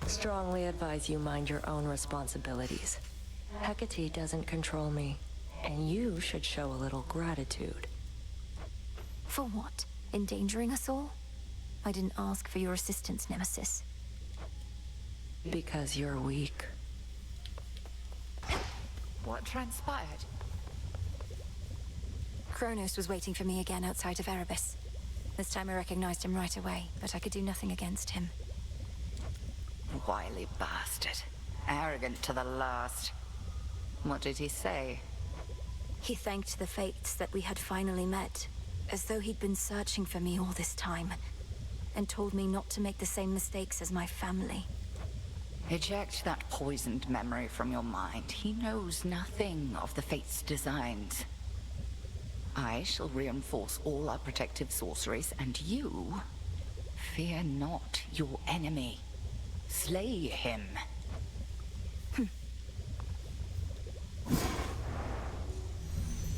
Strongly advise you mind your own responsibilities. Hecate doesn't control me, and you should show a little gratitude. For what? Endangering us all? I didn't ask for your assistance, Nemesis. Because you're weak. What transpired? Kronos was waiting for me again outside of Erebus. This time I recognized him right away, but I could do nothing against him. Wily bastard. Arrogant to the last. What did he say? He thanked the fates that we had finally met, as though he'd been searching for me all this time, and told me not to make the same mistakes as my family. Eject that poisoned memory from your mind. He knows nothing of the Fate's designs. I shall reinforce all our protective sorceries, and you... fear not your enemy. Slay him.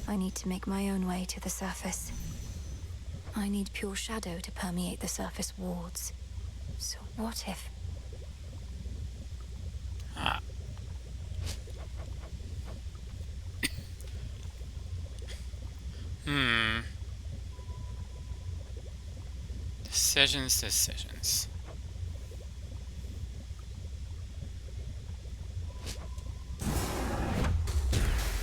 I need to make my own way to the surface. I need pure shadow to permeate the surface wards. So what if... Decisions.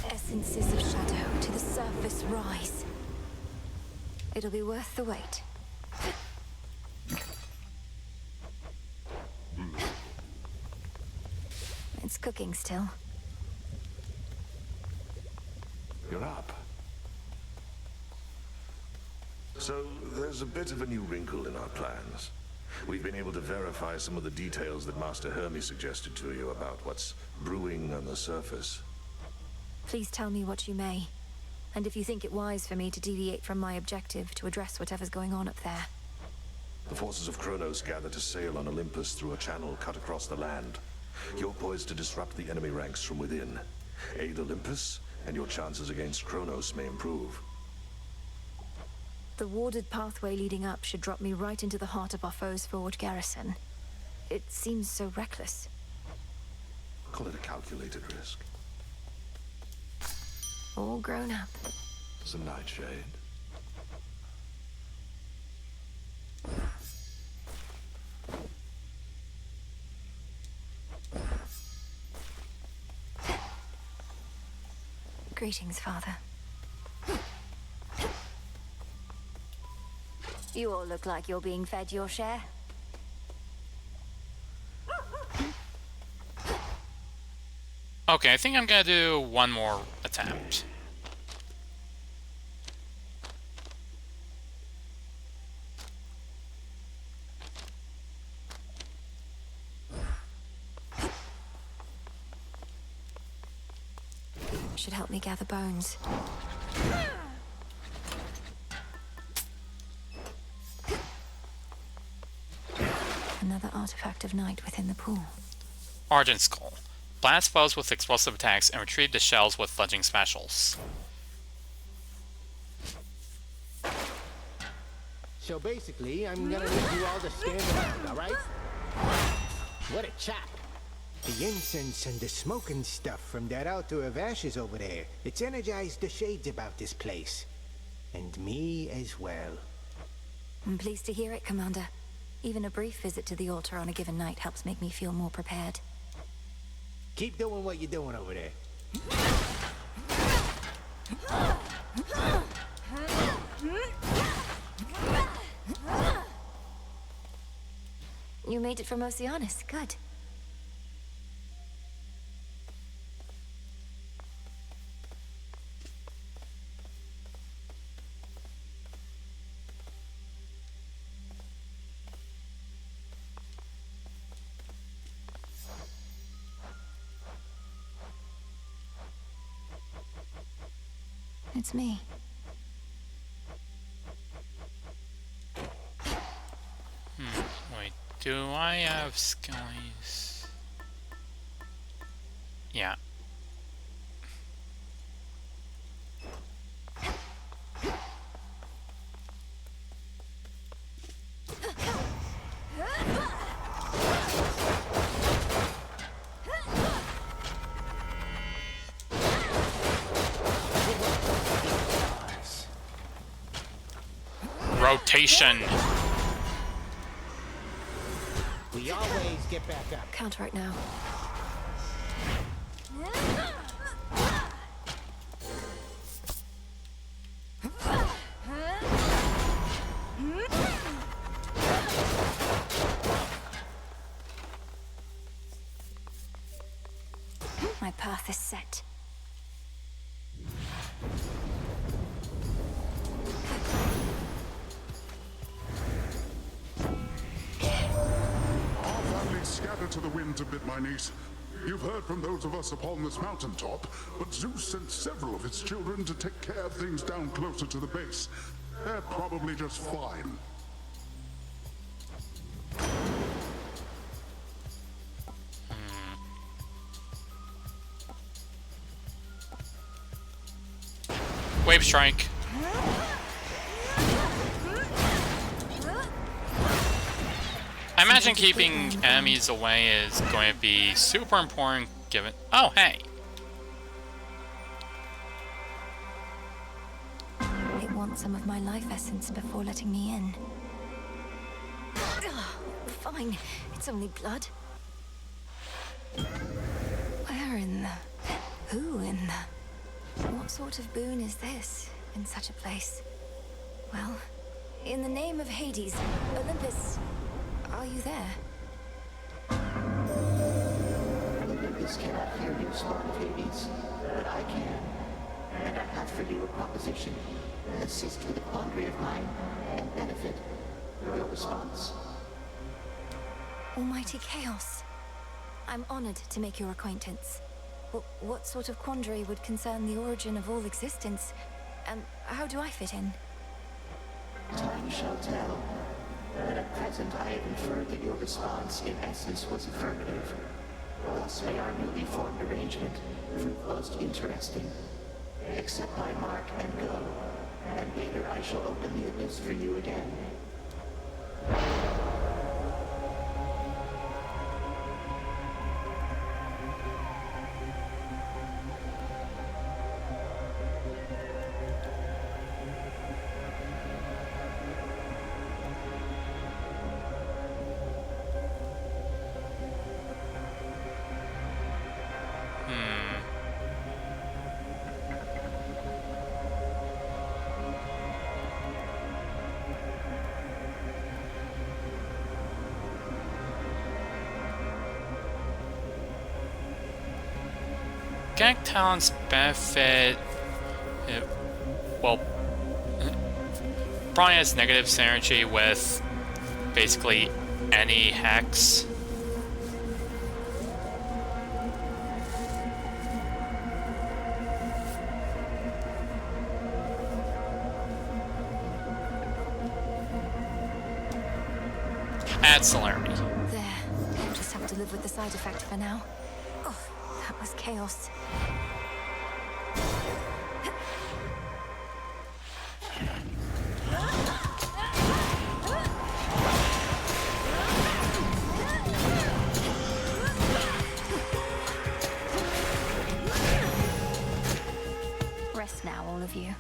Essences of shadow to the surface rise. It'll be worth the wait. It's cooking still. You're up. So, there's a bit of a new wrinkle in our plans. We've been able to verify some of the details that Master Hermes suggested to you about what's brewing on the surface. Please tell me what you may. And if you think it wise for me to deviate from my objective to address whatever's going on up there. The forces of Kronos gather to sail on Olympus through a channel cut across the land. You're poised to disrupt the enemy ranks from within. Aid Olympus, and your chances against Kronos may improve. The warded pathway leading up should drop me right into the heart of our foe's forward garrison. It seems so reckless. Call it a calculated risk. All grown up. Some nightshade. Greetings, Father. You all look like you're being fed your share. Okay, I think I'm gonna do one more attempt. Should help me gather bones. Another artifact of night within the pool. Argent Skull. Blast foes with explosive attacks and retrieve the shells with fledgling specials. So basically, I'm gonna need you all to stand around, all right? What a chop! The incense and the smoking stuff from that altar of ashes over there, it's energized the shades about this place. And me as well. I'm pleased to hear it, Commander. Even a brief visit to the altar on a given night helps make me feel more prepared. Keep doing what you're doing over there. You made it from Oceanus. Good. It's me. Wait, do I have skies? Yeah. Rotation. We always get back up. Counter right now. My path is set. Scattered to the winds a bit, my niece. You've heard from those of us upon this mountaintop, but Zeus sent several of his children to take care of things down closer to the base. They're probably just fine. Wave strike. I imagine keeping enemies away is going to be super important given... Oh, hey! It wants some of my life essence before letting me in. Ugh, fine, it's only blood. Where in the... Who in the... What sort of boon is this, in such a place? Well, in the name of Hades, Olympus... Are you there? Olympus cannot hear you, Spawn of Hades, but I can. And I have for you a proposition. Assist with a quandary of mine and benefit. Your response. Almighty Chaos. I'm honored to make your acquaintance. What sort of quandary would concern the origin of all existence? And how do I fit in? Time shall tell. But at present I have inferred that your response, in essence, was affirmative. Thus may our newly formed arrangement prove most interesting. Accept my mark and go, and later I shall open the abyss for you again. Gag talents benefit... well... probably has negative synergy with basically any hex. Add celerity. There. I'll just have to live with the side effect for now. Oh, that was chaos. Rest now, all of you.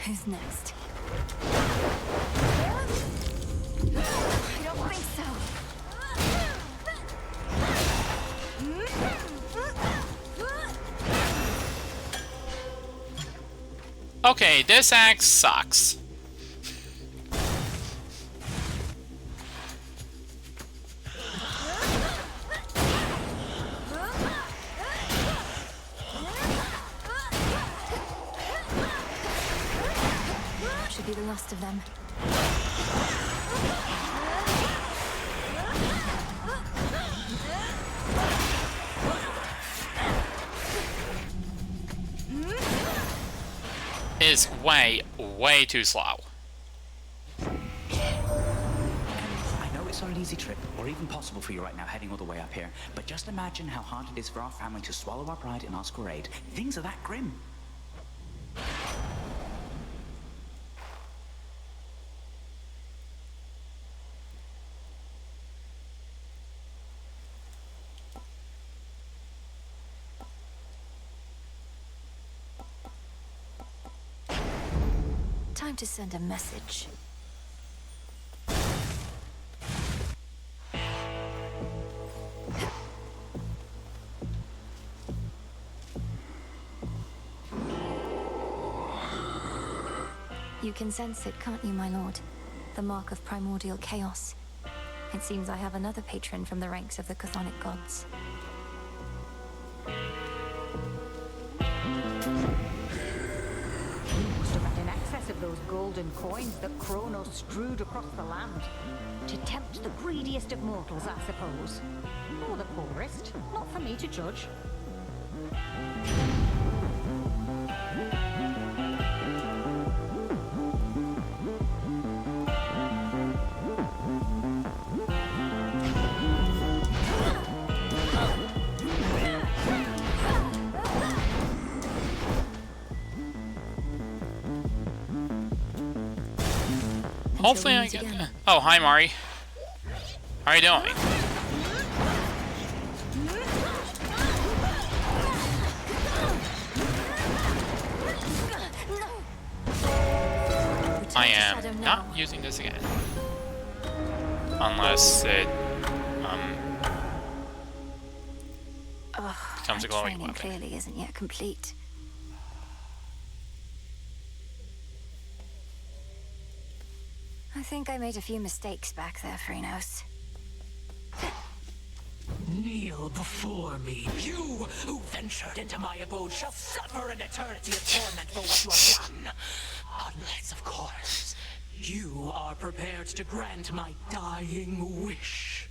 Who's next? I don't think so. Okay, this axe sucks. Should be the last of them. Is way too slow. I know it's not an easy trip, or even possible for you right now heading all the way up here, but just imagine how hard it is for our family to swallow our pride and ask for aid. Things are that grim. Time to send a message. You can sense it, can't you, my lord? The mark of primordial chaos. It seems I have another patron from the ranks of the chthonic gods. Of those golden coins that Kronos strewed across the land. To tempt the greediest of mortals, I suppose. Or the poorest. Not for me to judge. Hopefully I get... Oh, hi Mari. How are you doing? I am not using this again. Unless it, becomes a glowing weapon. Clearly isn't yet complete. I think I made a few mistakes back there, Phrynos. Kneel before me. You who ventured into my abode shall suffer an eternity of torment for what you have done. Unless, of course, you are prepared to grant my dying wish.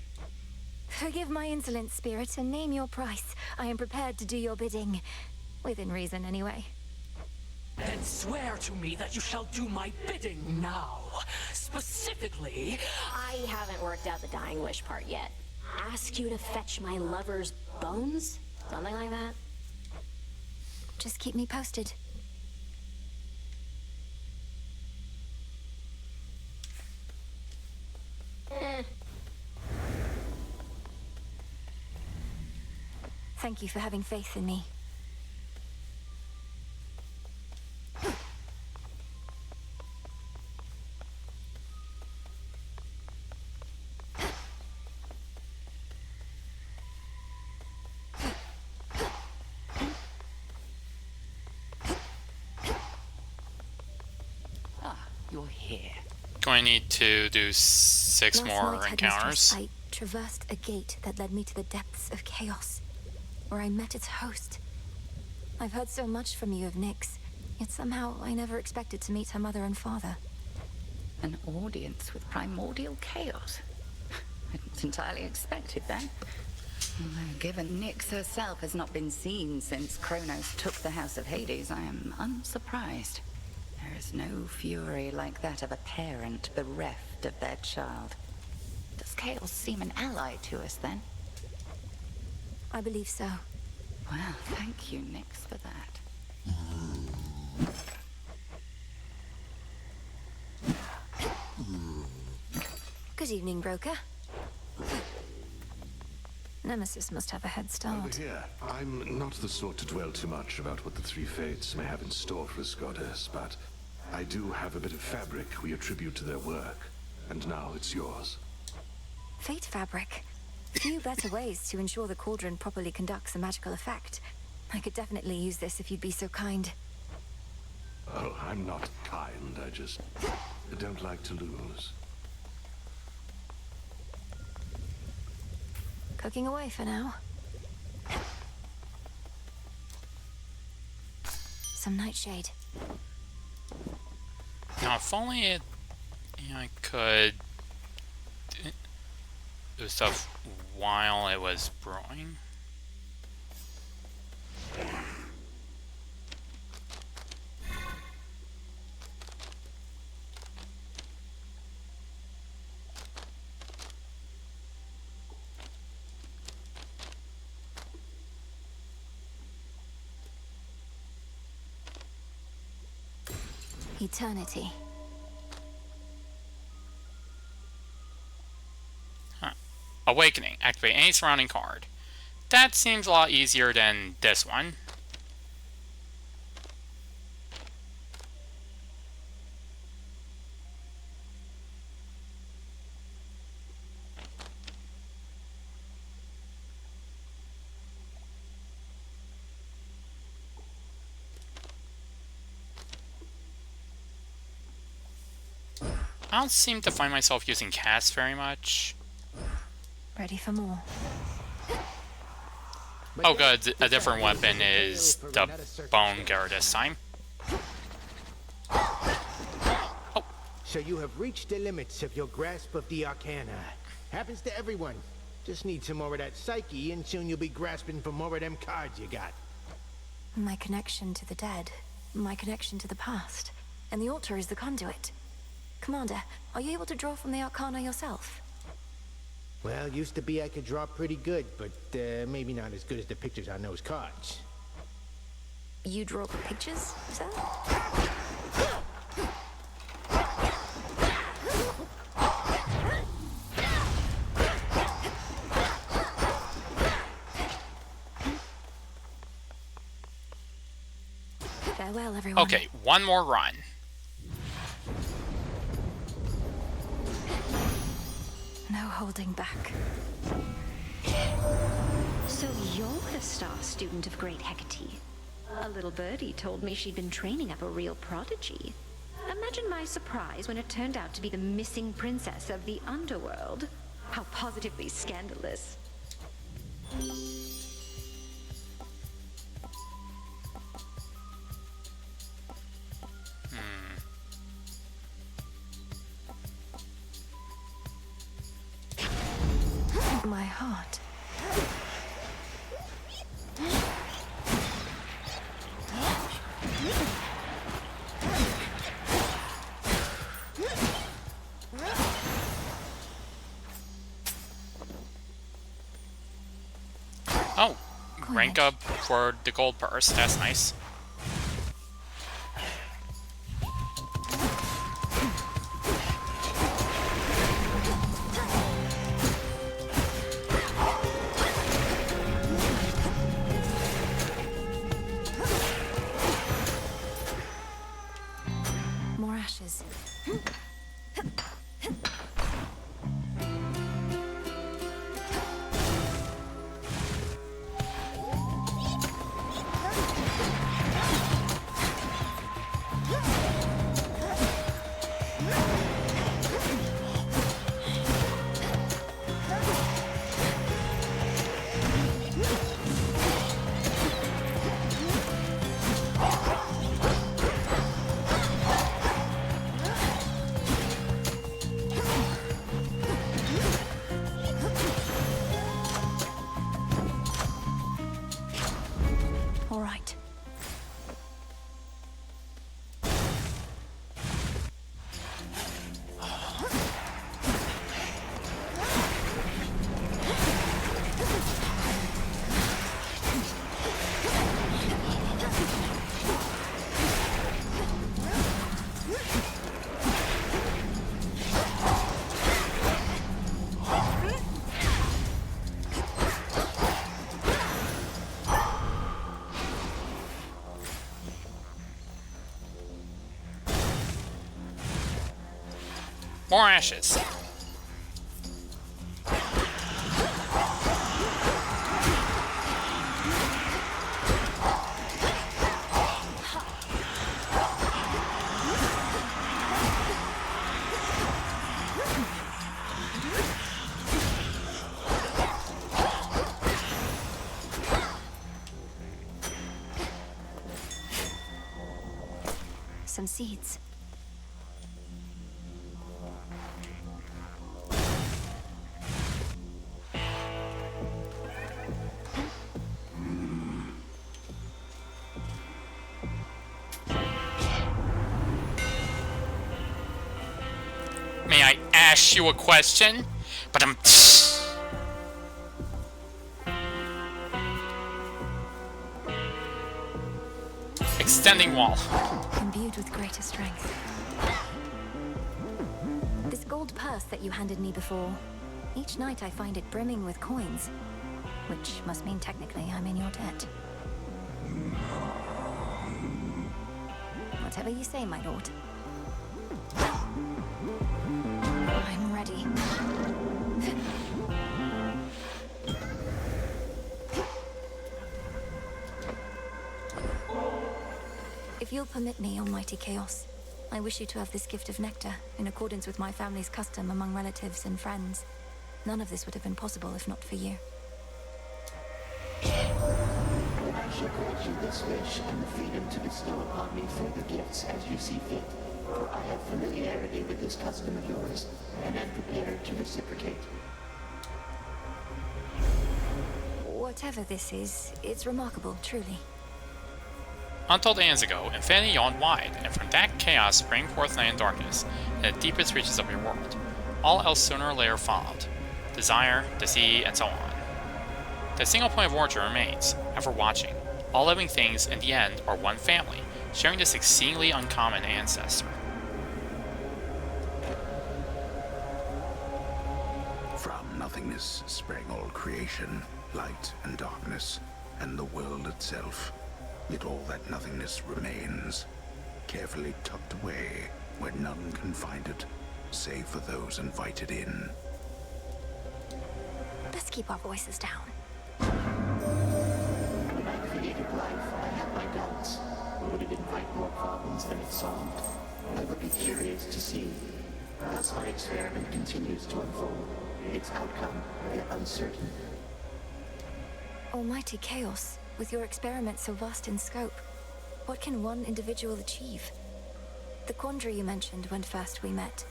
Forgive my insolent spirit and name your price. I am prepared to do your bidding. Within reason, anyway. Then swear to me that you shall do my bidding now. Specifically... I haven't worked out the dying wish part yet. Ask you to fetch my lover's bones? Something like that? Just keep me posted. Thank you for having faith in me. You're here. Going to need to do 6 more encounters. I traversed a gate that led me to the depths of chaos, where I met its host. I've heard so much from you of Nyx, yet somehow I never expected to meet her mother and father. An audience with primordial chaos. It's entirely expected then. Although given Nyx herself has not been seen since Kronos took the House of Hades, I am unsurprised. There is no fury like that of a parent bereft of their child. Does chaos seem an ally to us then? I believe so. Well, thank you, Nyx, for that. Good evening, broker. Nemesis must have a head start. Over here. I'm not the sort to dwell too much about what the Three Fates may have in store for us, goddess, but I do have a bit of fabric we attribute to their work, and now it's yours. Fate fabric. Few better ways to ensure the cauldron properly conducts a magical effect. I could definitely use this if you'd be so kind. Oh, I'm not kind. I just don't like to lose. Cooking away for now. Some nightshade. Now, if only I could do stuff while it was brewing. Eternity. Awakening. Activate any surrounding card. That seems a lot easier than this one. I don't seem to find myself using cast very much. Ready for more. Oh good, a different weapon is the Bone Gear this time. So you have reached the limits of your grasp of the Arcana. Happens to everyone. Just need some more of that psyche, and soon you'll be grasping for more of them cards you got. My connection to the dead. My connection to the past. And the altar is the conduit. Commander, are you able to draw from the Arcana yourself? Well, used to be I could draw pretty good, but maybe not as good as the pictures on those cards. You draw pictures, sir? Farewell, everyone. Okay, one more run. No holding back. So you're the star student of Great Hecate. A little birdie told me she'd been training up a real prodigy. Imagine my surprise when it turned out to be the missing princess of the underworld. How positively scandalous. My heart. Oh, rank up for the gold purse. That's nice. More ashes. More ashes. Some seeds. May I ask you a question? But I'm... Extending wall. Imbued with greater strength. This gold purse that you handed me before, each night I find it brimming with coins, which must mean technically I'm in your debt. Whatever you say, my lord. I'm ready. If you'll permit me, Almighty Chaos, I wish you to have this gift of nectar, in accordance with my family's custom among relatives and friends. None of this would have been possible if not for you. I shall grant you this wish and the freedom to bestow upon me further gifts as you see fit, for I have familiarity with this custom of yours, and am prepared to reciprocate. Whatever this is, it's remarkable, truly. Untold aeons ago, infinity yawned wide, and from that chaos sprang forth night and darkness, in the deepest reaches of your world. All else sooner or later followed. Desire, deceit, and so on. The single point of origin remains, ever watching. All living things, in the end, are one family, sharing this exceedingly uncommon ancestor. From nothingness sprang all creation, light and darkness, and the world itself. Yet all that nothingness remains, carefully tucked away where none can find it, save for those invited in. Let's keep our voices down. When I created life, I had my doubts. Would it invite more problems than it solved? I would be curious to see. As my experiment continues to unfold, its outcome yet uncertain. Almighty Chaos, with your experiment so vast in scope, what can one individual achieve? The quandary you mentioned when first we met.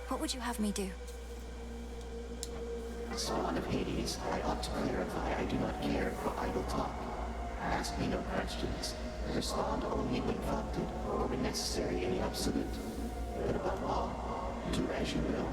What would you have me do? Spawn of Hades, I ought to clarify I do not care for idle talk. Ask me no questions. Respond only when prompted, or when necessary in the absolute. But above all, do as you will.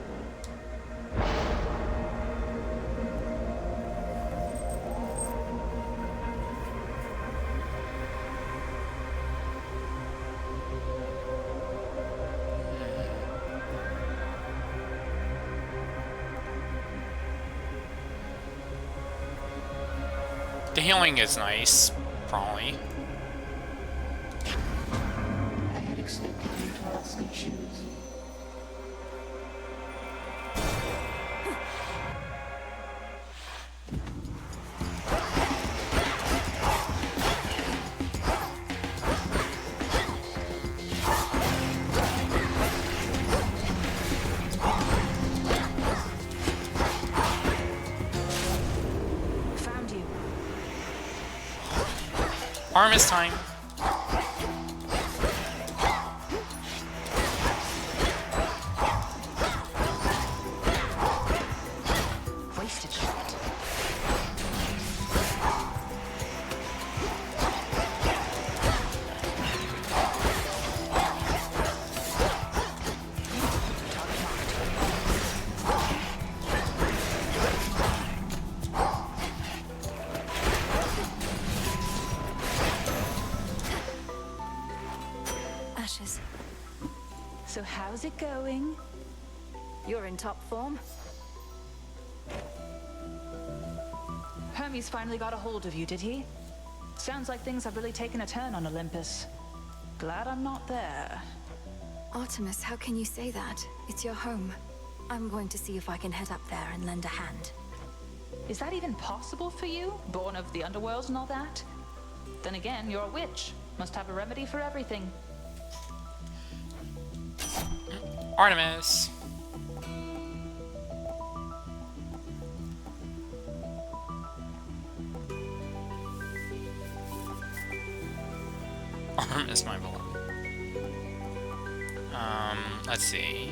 The healing is nice, probably. I had expected you to thusly choose. Arm is time. Wasted shot. Ashes. So how's it going? You're in top form. Hermes finally got a hold of you, did he? Sounds like things have really taken a turn on Olympus. Glad I'm not there. Artemis, how can you say that? It's your home. I'm going to see if I can head up there and lend a hand. Is that even possible for you? Born of the underworld and all that? Then again, you're a witch. Must have a remedy for everything. Artemis! Artemis, my beloved. Let's see.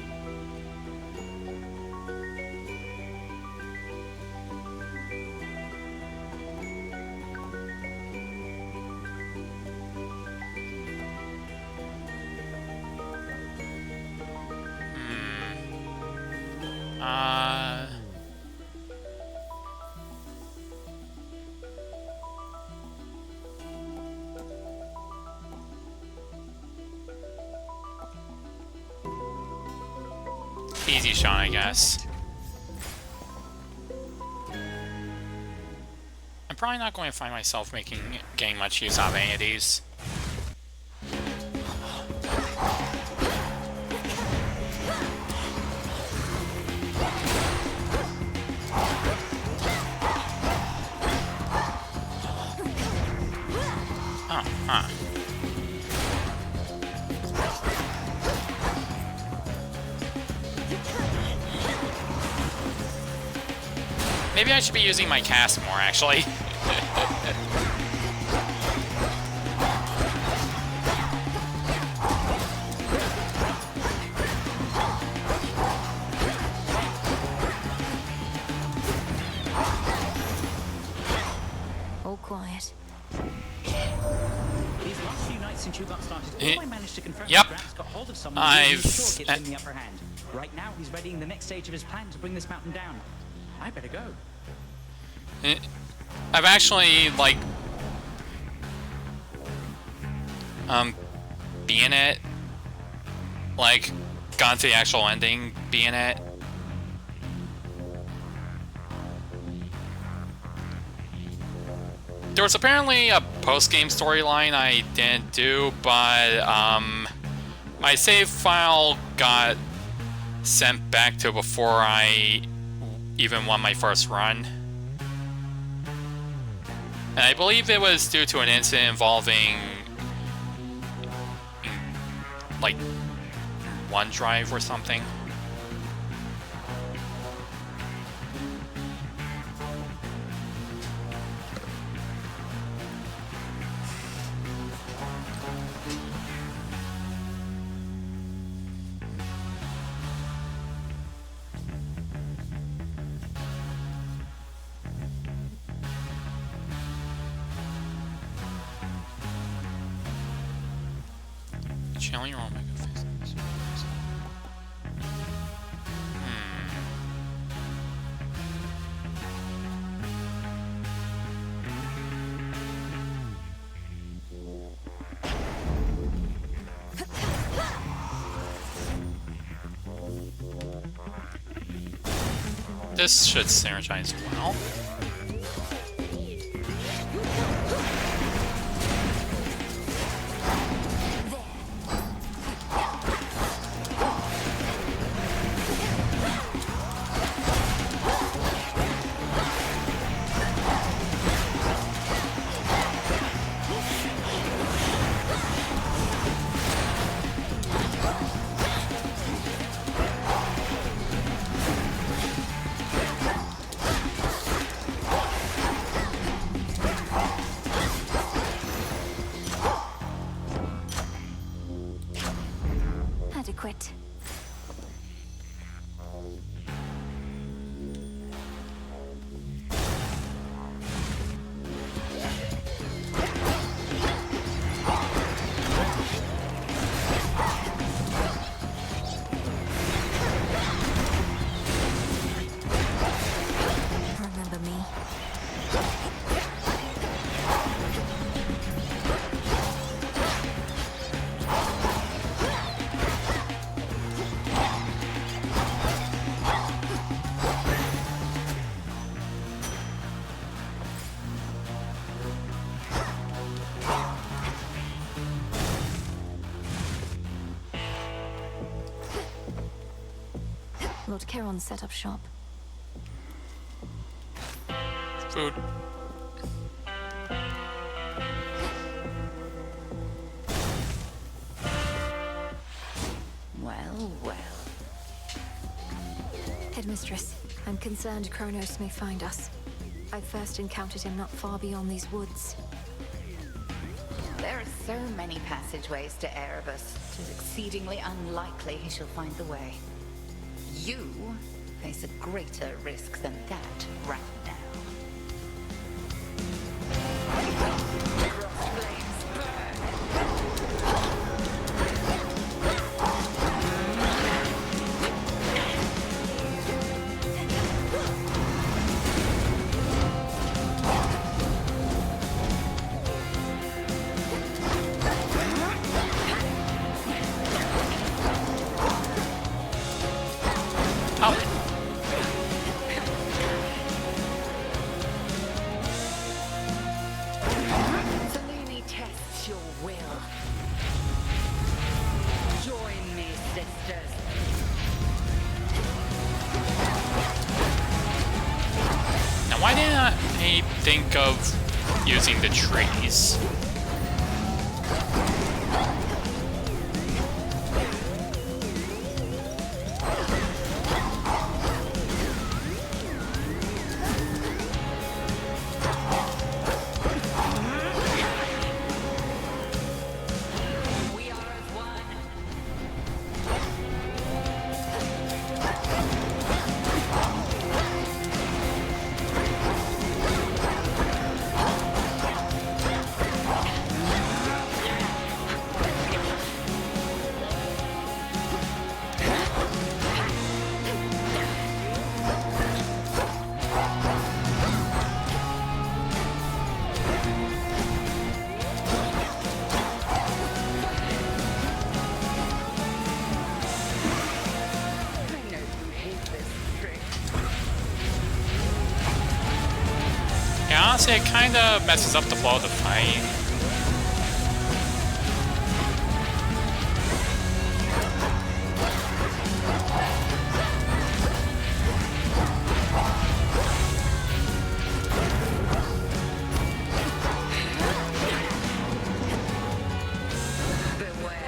Easy shot, I guess. I'm probably not going to find myself getting much use out of any of these. Maybe I should be using my cast more, actually. All quiet. These last few nights since you got started, all I managed to confirm Yep. Grant's got hold of someone who he's sure gives him the upper hand. Right now, he's readying the next stage of his plan to bring this mountain down. I better go. I've actually, like, being it, like, gone to the actual ending, being it. There was apparently a post-game storyline I didn't do, but, my save file got sent back to before I even won my first run. And I believe it was due to an incident involving, like, OneDrive or something. Channeling your Omega Physics. This should synergize well. Adequate. Remember me? Lord Chiron set up shop. Food. Well, well. Headmistress, I'm concerned Kronos may find us. I first encountered him not far beyond these woods. There are so many passageways to Erebus. It is exceedingly unlikely he shall find the way. You face a greater risk than that right now. Selene tests your will. Join me, sisters. Now, why didn't I think of using the trees? We are as one. I know you hate this trick. Yeah, honestly, it kind of messes up the flow of the fight. Beware.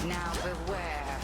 Now beware.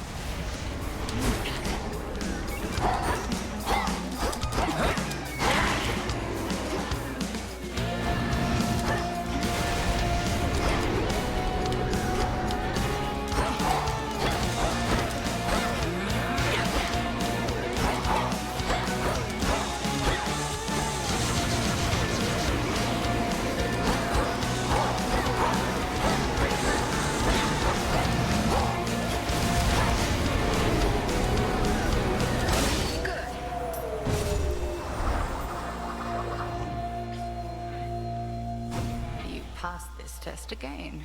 You passed this test again.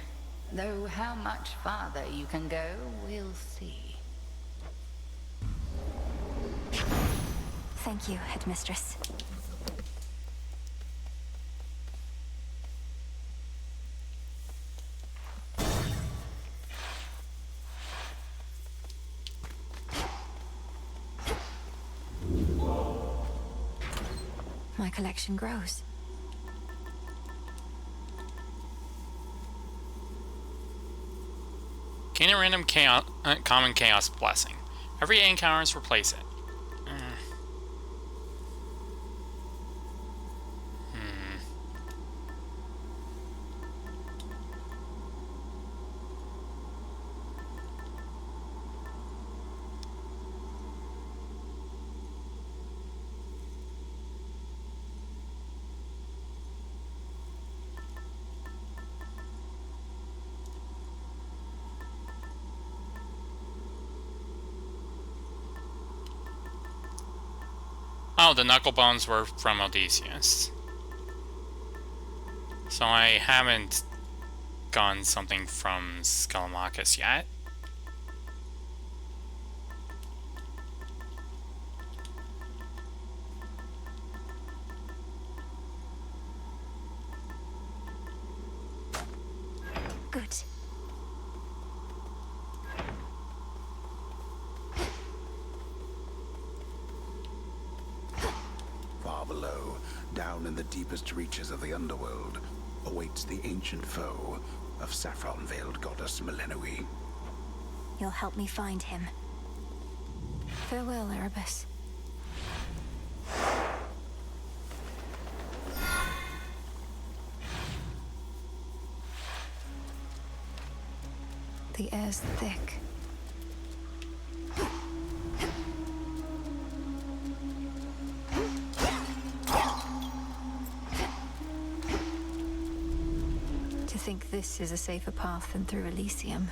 Though how much farther you can go, we'll see. Thank you, Headmistress. My collection grows. Gain a random chaos, common chaos blessing. Every 8 encounters, replace it. Oh, the knuckle bones were from Odysseus. So I haven't gotten something from Scalamachus yet. down in the deepest reaches of the underworld awaits the ancient foe of saffron-veiled goddess Melenoi. You'll help me find him. Farewell, Erebus. The air's thick. To think this is a safer path than through Elysium.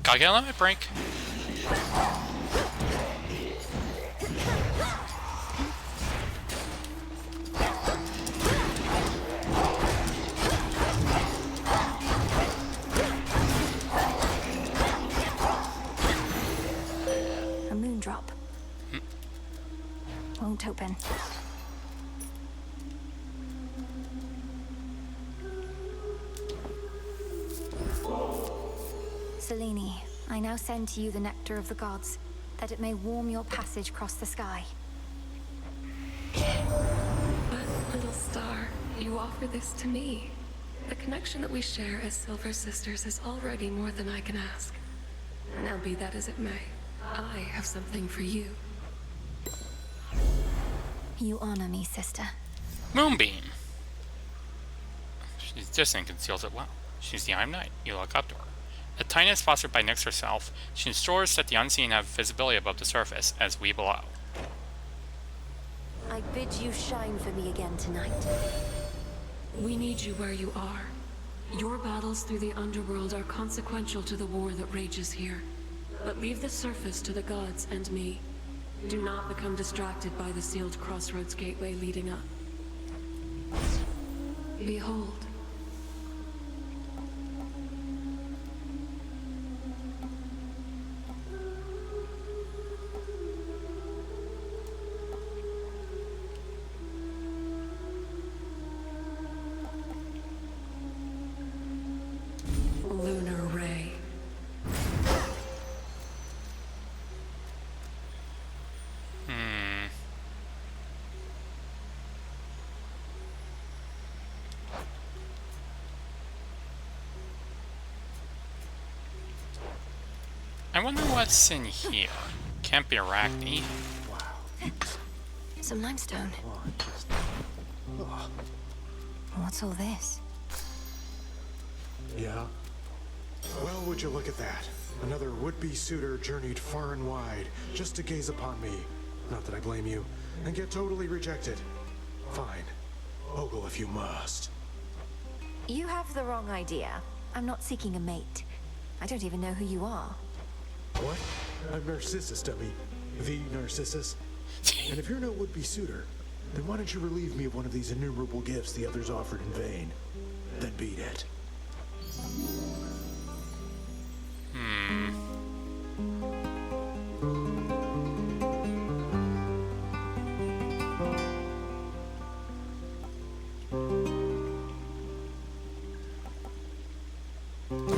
Gotta get a limit break. A moon drop. Won't open. Selene, I now send to you the nectar of the gods, that it may warm your passage across the sky. But, little star, you offer this to me. The connection that we share as Silver Sisters is already more than I can ask. Now be that as it may, I have something for you. You honor me, sister. Moonbeam. She's distant, conceals it well. She's the Iron Knight. You look up to her. A tiness fostered by Nyx herself, she ensures that the unseen have visibility above the surface, as we below. I bid you shine for me again tonight. We need you where you are. Your battles through the underworld are consequential to the war that rages here. But leave the surface to the gods and me. Do not become distracted by the sealed crossroads gateway leading up. Behold. Lunar ray. I wonder what's in here. Can't be Arachne. Some limestone. What's all this? Yeah? Well, would you look at that? Another would-be suitor journeyed far and wide just to gaze upon me. Not that I blame you. And get totally rejected. Fine. Ogle if you must. You have the wrong idea. I'm not seeking a mate. I don't even know who you are. What? I'm Narcissus, dummy. The Narcissus. And if you're no would-be suitor, then why don't you relieve me of one of these innumerable gifts the others offered in vain? Then beat it.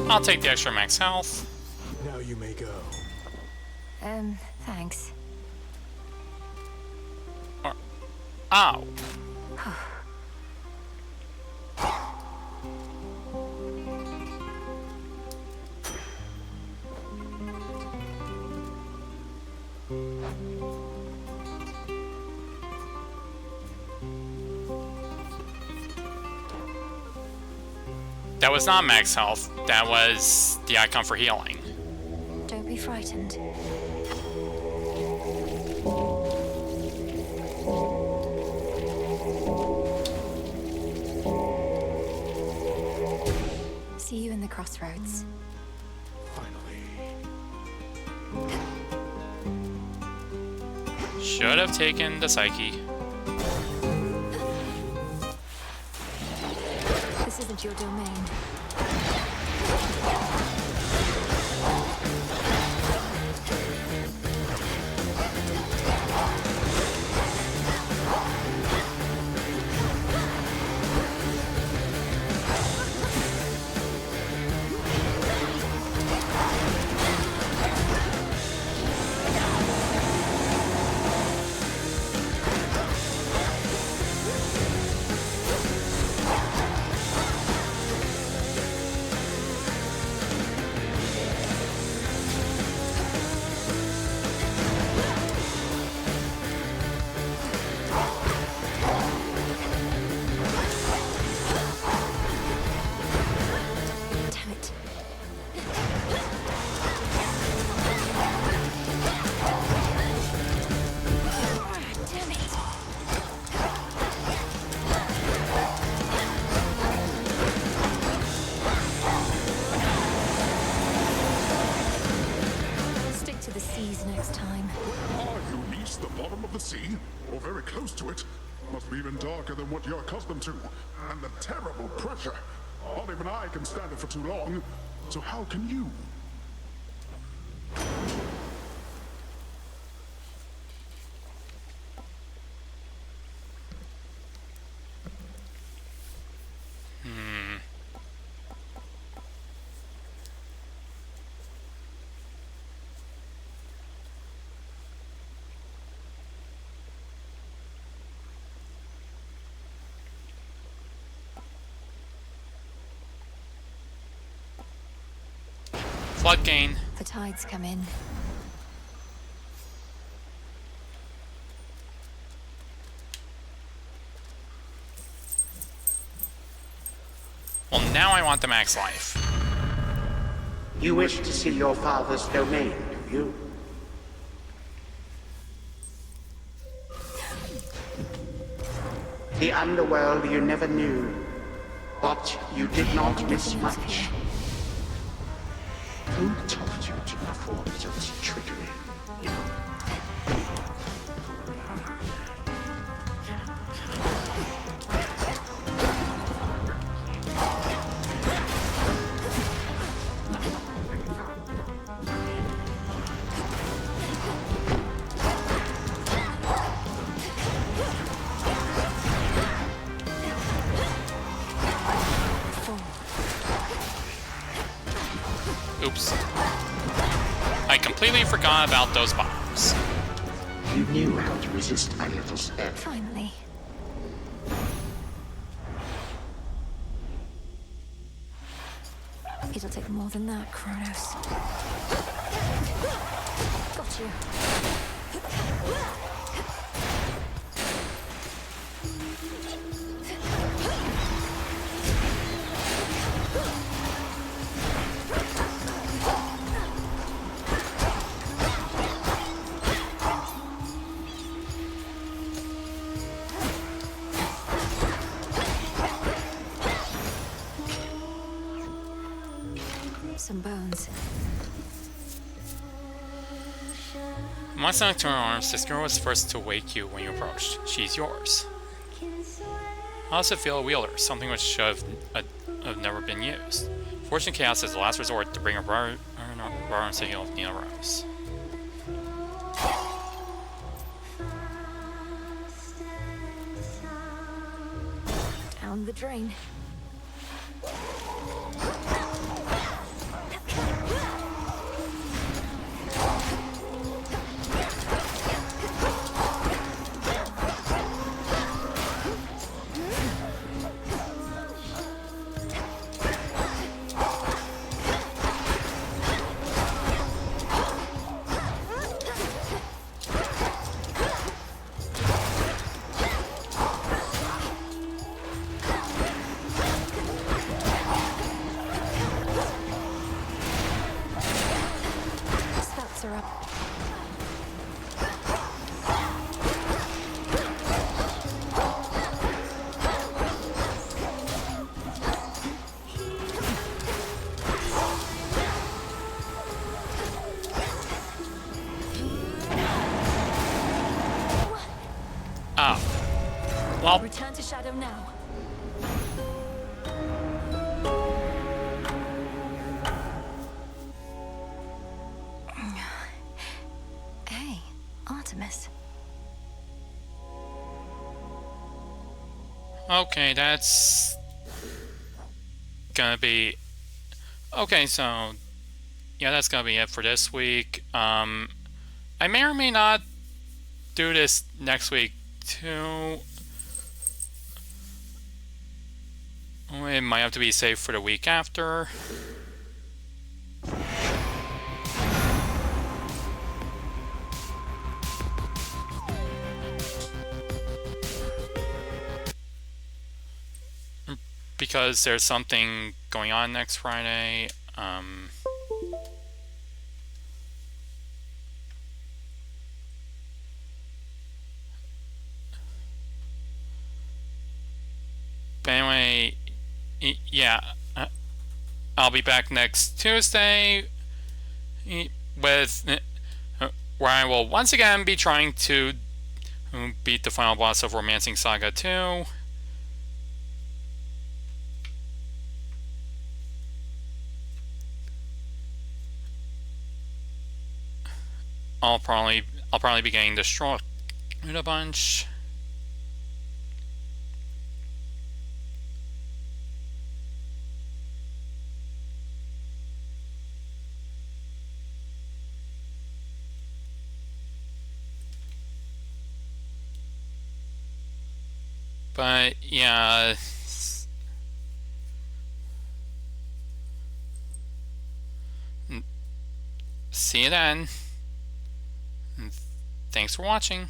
I'll take the extra max health. Now you may go. Thanks. Ow. That was not max health. That was the icon for healing. Don't be frightened. the crossroads. Should have taken the Psyche. This isn't your domain. sea, or very close to it. Must be even darker than what you're accustomed to. And the terrible pressure. Not even I can stand it for too long. So how can you? Flood gain. The tides come in. Well, now I want the max life. You wish to see your father's domain, do you? The underworld you never knew, but you did not miss much. Who told you to perform such trickery? Oops. I completely forgot about those bombs. You knew how to resist my little step. Finally. It'll take more than that, Kronos. Got you. Some bones. Once knocked to her arms, this girl was first to wake you when you approached. She's yours. I also feel a wielder, something which should have never been used. Fortune Chaos is the last resort to bring a brother and signal of Nina Rose. Down the drain. Well, return to Shadow now. Hey, Artemis. okay, that's gonna be okay. So yeah, that's gonna be it for this week. I may or may not do this next week too. It might have to be saved for the week after. Because there's something going on next Friday. But anyway, yeah, I'll be back next Tuesday with where I will once again be trying to beat the final boss of Romancing Saga 2. I'll probably be getting destroyed a bunch. But yeah, see you then. Thanks for watching.